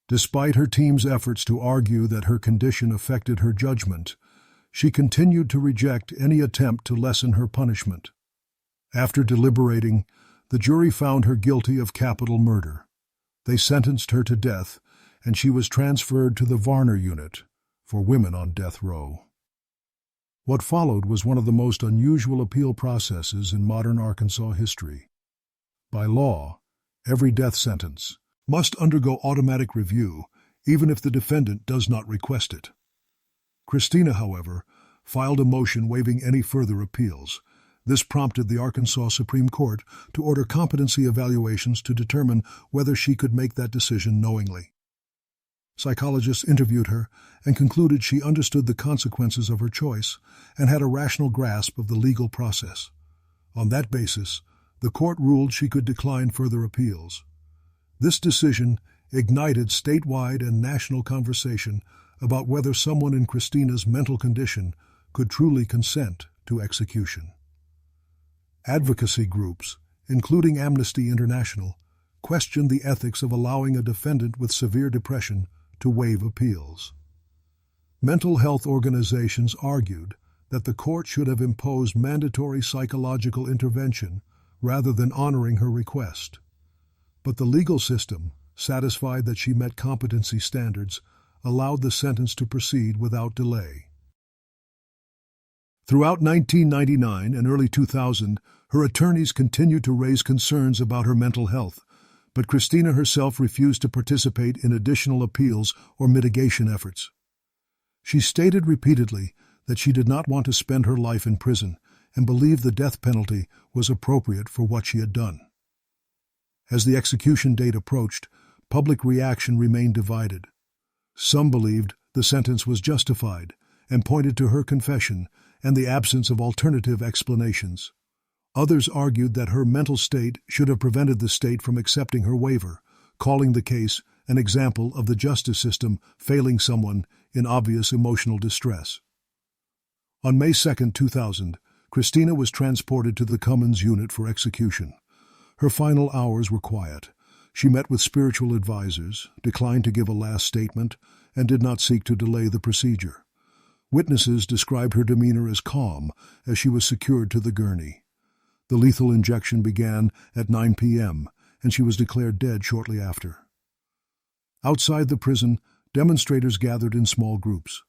Despite her team's efforts to argue that her condition affected her judgment, she continued to reject any attempt to lessen her punishment. After deliberating, the jury found her guilty of capital murder. They sentenced her to death, and she was transferred to the Varner unit for women on death row. What followed was one of the most unusual appeal processes in modern Arkansas history. By law, every death sentence must undergo automatic review, even if the defendant does not request it. Christina, however, filed a motion waiving any further appeals. This prompted the Arkansas Supreme Court to order competency evaluations to determine whether she could make that decision knowingly. Psychologists interviewed her and concluded she understood the consequences of her choice and had a rational grasp of the legal process. On that basis, the court ruled she could decline further appeals. This decision ignited statewide and national conversation about whether someone in Christina's mental condition could truly consent to execution. Advocacy groups, including Amnesty International, questioned the ethics of allowing a defendant with severe depression to waive appeals. Mental health organizations argued that the court should have imposed mandatory psychological intervention rather than honoring her request. But the legal system, satisfied that she met competency standards, allowed the sentence to proceed without delay. Throughout 1999 and early 2000, her attorneys continued to raise concerns about her mental health, but Christina herself refused to participate in additional appeals or mitigation efforts. She stated repeatedly that she did not want to spend her life in prison and believed the death penalty was appropriate for what she had done. As the execution date approached, public reaction remained divided. Some believed the sentence was justified and pointed to her confession and the absence of alternative explanations. Others argued that her mental state should have prevented the state from accepting her waiver, calling the case an example of the justice system failing someone in obvious emotional distress. On May 2, 2000, Christina was transported to the Cummins unit for execution. Her final hours were quiet. She met with spiritual advisors, declined to give a last statement, and did not seek to delay the procedure. Witnesses described her demeanor as calm as she was secured to the gurney. The lethal injection began at 9 p.m., and she was declared dead shortly after. Outside the prison, demonstrators gathered in small groups.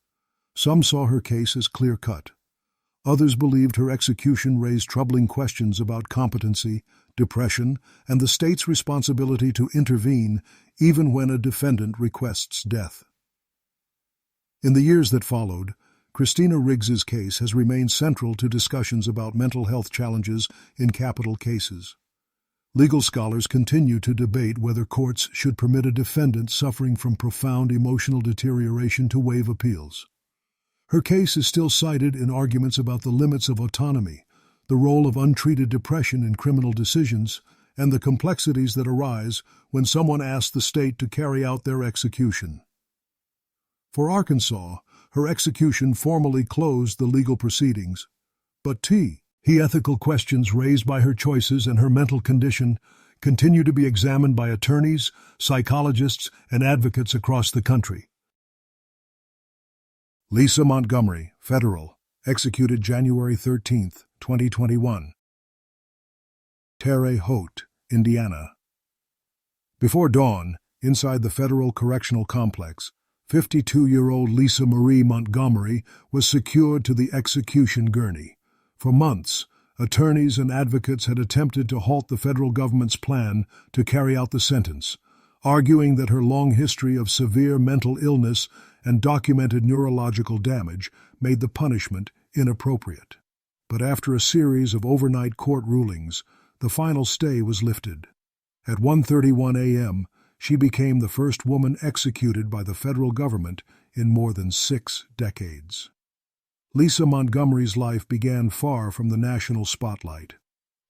Some saw her case as clear-cut. Others believed her execution raised troubling questions about competency, depression, and the state's responsibility to intervene even when a defendant requests death. In the years that followed, Christina Riggs's case has remained central to discussions about mental health challenges in capital cases. Legal scholars continue to debate whether courts should permit a defendant suffering from profound emotional deterioration to waive appeals. Her case is still cited in arguments about the limits of autonomy, the role of untreated depression in criminal decisions, and the complexities that arise when someone asks the state to carry out their execution. For Arkansas, her execution formally closed the legal proceedings, but the ethical questions raised by her choices and her mental condition continue to be examined by attorneys, psychologists, and advocates across the country. Lisa Montgomery, federal, executed January 13, 2021. Terre Haute, Indiana. Before dawn, inside the Federal Correctional Complex, 52-year-old Lisa Marie Montgomery was secured to the execution gurney. For months, attorneys and advocates had attempted to halt the federal government's plan to carry out the sentence, arguing that her long history of severe mental illness and documented neurological damage made the punishment inappropriate. But after a series of overnight court rulings, the final stay was lifted. At 1:31 a.m., she became the first woman executed by the federal government in more than 6 decades. Lisa Montgomery's life began far from the national spotlight.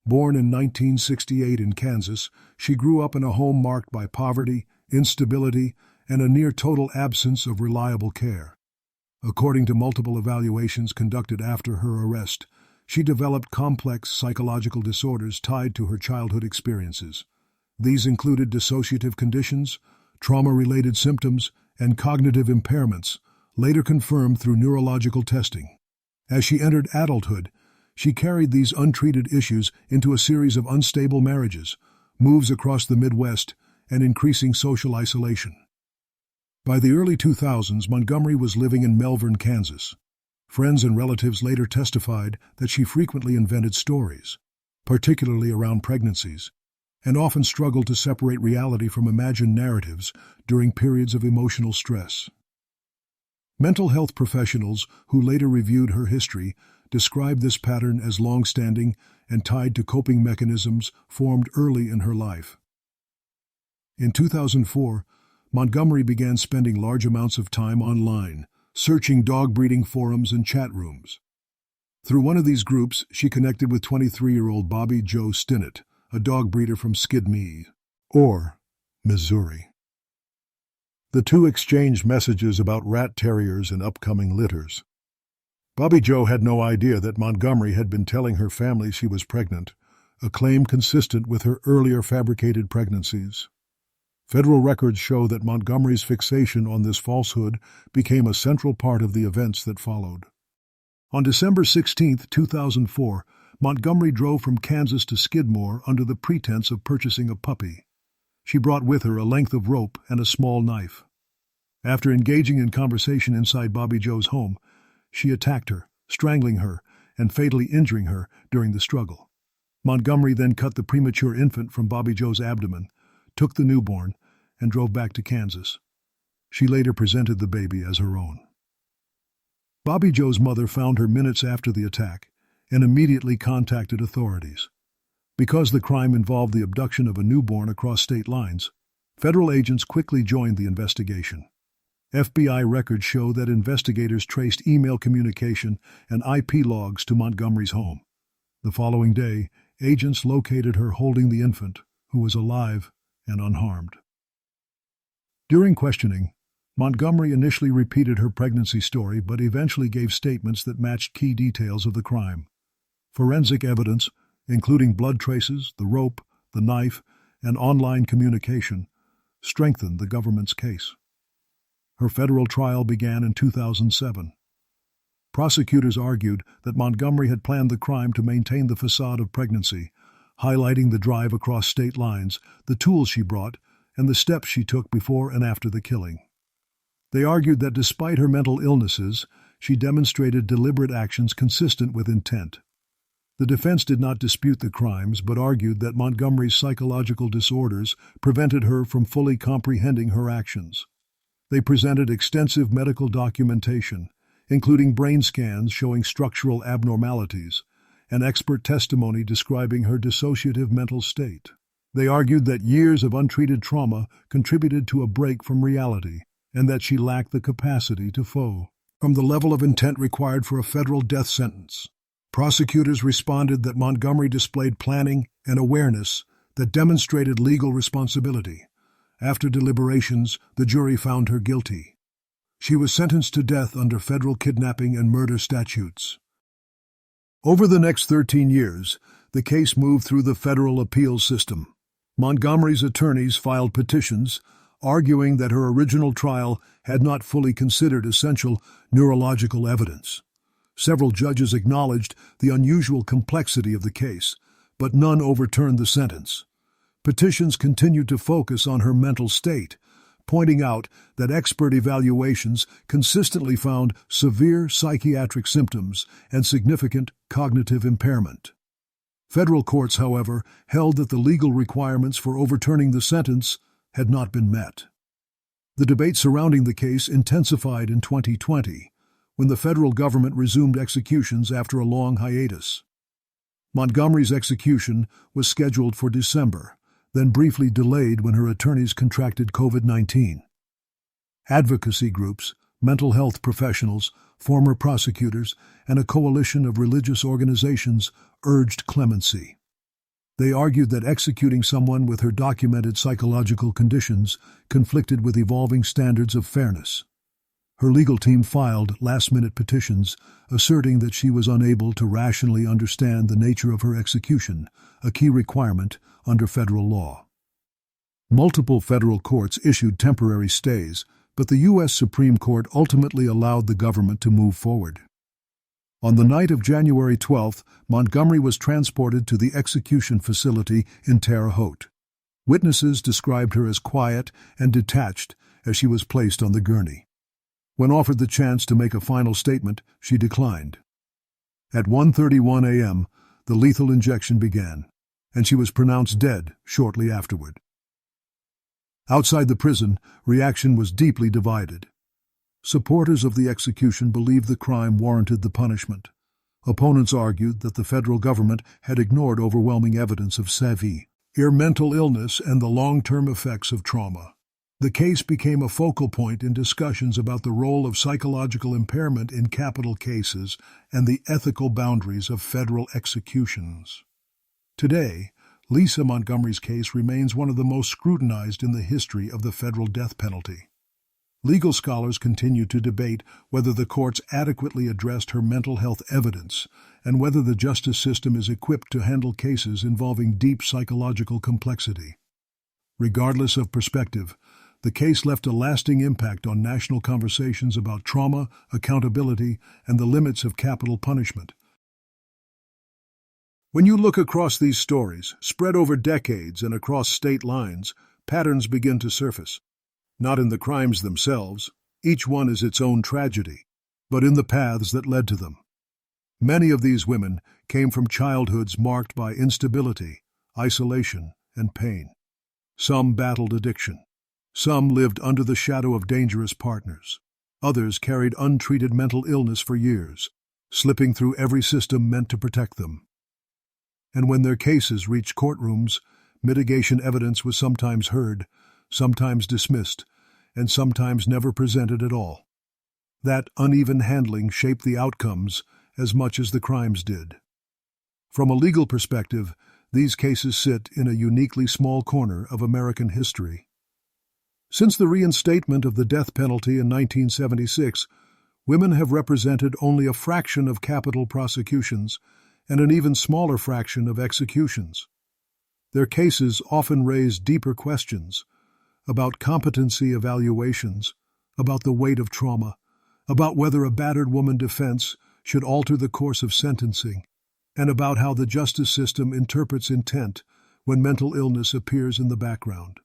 Born in 1968 in Kansas, she grew up in a home marked by poverty, instability, and a near-total absence of reliable care. According to multiple evaluations conducted after her arrest, she developed complex psychological disorders tied to her childhood experiences. These included dissociative conditions, trauma-related symptoms, and cognitive impairments, later confirmed through neurological testing. As she entered adulthood, she carried these untreated issues into a series of unstable marriages, moves across the Midwest, and increasing social isolation. By the early 2000s, Montgomery was living in Melbourne, Kansas. Friends and relatives later testified that she frequently invented stories, particularly around pregnancies, and often struggled to separate reality from imagined narratives during periods of emotional stress. Mental health professionals who later reviewed her history described this pattern as long-standing and tied to coping mechanisms formed early in her life. In 2004, Montgomery began spending large amounts of time online, searching dog breeding forums and chat rooms. Through one of these groups, she connected with 23-year-old Bobby Joe Stinnett, a dog breeder from Skidmore, Missouri. The two exchanged messages about rat terriers and upcoming litters. Bobby Joe had no idea that Montgomery had been telling her family she was pregnant, a claim consistent with her earlier fabricated pregnancies. Federal records show that Montgomery's fixation on this falsehood became a central part of the events that followed. On December 16, 2004, Montgomery drove from Kansas to Skidmore under the pretense of purchasing a puppy. She brought with her a length of rope and a small knife. After engaging in conversation inside Bobby Joe's home, she attacked her, strangling her, and fatally injuring her during the struggle. Montgomery then cut the premature infant from Bobby Joe's abdomen, took the newborn, and drove back to Kansas. She later presented the baby as her own. Bobby Joe's mother found her minutes after the attack and immediately contacted authorities. Because the crime involved the abduction of a newborn across state lines, federal agents quickly joined the investigation. FBI records show that investigators traced email communication and IP logs to Montgomery's home. The following day, agents located her holding the infant, who was alive and unharmed. During questioning, Montgomery initially repeated her pregnancy story but eventually gave statements that matched key details of the crime. Forensic evidence, including blood traces, the rope, the knife, and online communication, strengthened the government's case. Her federal trial began in 2007. Prosecutors argued that Montgomery had planned the crime to maintain the facade of pregnancy, highlighting the drive across state lines, the tools she brought, and the steps she took before and after the killing. They argued that despite her mental illnesses, she demonstrated deliberate actions consistent with intent. The defense did not dispute the crimes, but argued that Montgomery's psychological disorders prevented her from fully comprehending her actions. They presented extensive medical documentation, including brain scans showing structural abnormalities, and expert testimony describing her dissociative mental state. They argued that years of untreated trauma contributed to a break from reality, and that she lacked the capacity to from the level of intent required for a federal death sentence. Prosecutors responded that Montgomery displayed planning and awareness that demonstrated legal responsibility. After deliberations, the jury found her guilty. She was sentenced to death under federal kidnapping and murder statutes. Over the next 13 years, the case moved through the federal appeals system. Montgomery's attorneys filed petitions arguing that her original trial had not fully considered essential neurological evidence. Several judges acknowledged the unusual complexity of the case, but none overturned the sentence. Petitions continued to focus on her mental state, pointing out that expert evaluations consistently found severe psychiatric symptoms and significant cognitive impairment. Federal courts, however, held that the legal requirements for overturning the sentence had not been met. The debate surrounding the case intensified in 2020, when the federal government resumed executions after a long hiatus. Montgomery's execution was scheduled for December, then briefly delayed when her attorneys contracted COVID-19. Advocacy groups, mental health professionals, former prosecutors, and a coalition of religious organizations urged clemency. They argued that executing someone with her documented psychological conditions conflicted with evolving standards of fairness. Her legal team filed last-minute petitions asserting that she was unable to rationally understand the nature of her execution, a key requirement under federal law. Multiple federal courts issued temporary stays, but the U.S. Supreme Court ultimately allowed the government to move forward. On the night of January 12th, Montgomery was transported to the execution facility in Terre Haute. Witnesses described her as quiet and detached as she was placed on the gurney. When offered the chance to make a final statement, she declined. At 1:31 a.m., the lethal injection began, and she was pronounced dead shortly afterward. Outside the prison, reaction was deeply divided. Supporters of the execution believed the crime warranted the punishment. Opponents argued that the federal government had ignored overwhelming evidence of severe mental illness and the long-term effects of trauma. The case became a focal point in discussions about the role of psychological impairment in capital cases and the ethical boundaries of federal executions. Today, Lisa Montgomery's case remains one of the most scrutinized in the history of the federal death penalty. Legal scholars continue to debate whether the courts adequately addressed her mental health evidence and whether the justice system is equipped to handle cases involving deep psychological complexity. Regardless of perspective, the case left a lasting impact on national conversations about trauma, accountability, and the limits of capital punishment. When you look across these stories, spread over decades and across state lines, patterns begin to surface. Not in the crimes themselves, each one is its own tragedy, but in the paths that led to them. Many of these women came from childhoods marked by instability, isolation, and pain. Some battled addiction. Some lived under the shadow of dangerous partners. Others carried untreated mental illness for years, slipping through every system meant to protect them. And when their cases reached courtrooms, mitigation evidence was sometimes heard, sometimes dismissed, and sometimes never presented at all. That uneven handling shaped the outcomes as much as the crimes did. From a legal perspective, these cases sit in a uniquely small corner of American history. Since the reinstatement of the death penalty in 1976, women have represented only a fraction of capital prosecutions and an even smaller fraction of executions. Their cases often raise deeper questions about competency evaluations, about the weight of trauma, about whether a battered woman defense should alter the course of sentencing, and about how the justice system interprets intent when mental illness appears in the background.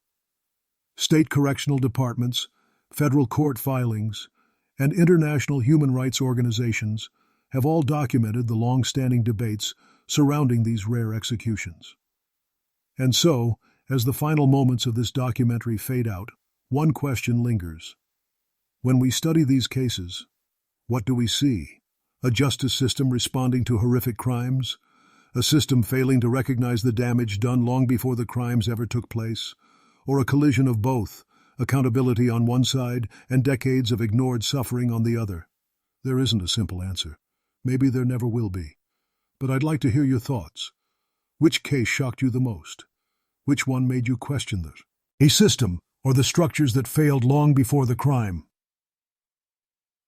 State correctional departments, federal court filings, and international human rights organizations have all documented the long-standing debates surrounding these rare executions. And so, as the final moments of this documentary fade out, one question lingers. When we study these cases, what do we see? A justice system responding to horrific crimes? A system failing to recognize the damage done long before the crimes ever took place? Or a collision of both, accountability on one side and decades of ignored suffering on the other? There isn't a simple answer. Maybe there never will be. But I'd like to hear your thoughts. Which case shocked you the most? Which one made you question a system or the structures that failed long before the crime?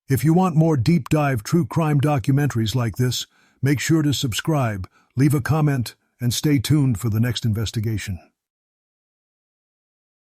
If you want more deep-dive true crime documentaries like this, make sure to subscribe, leave a comment, and stay tuned for the next investigation.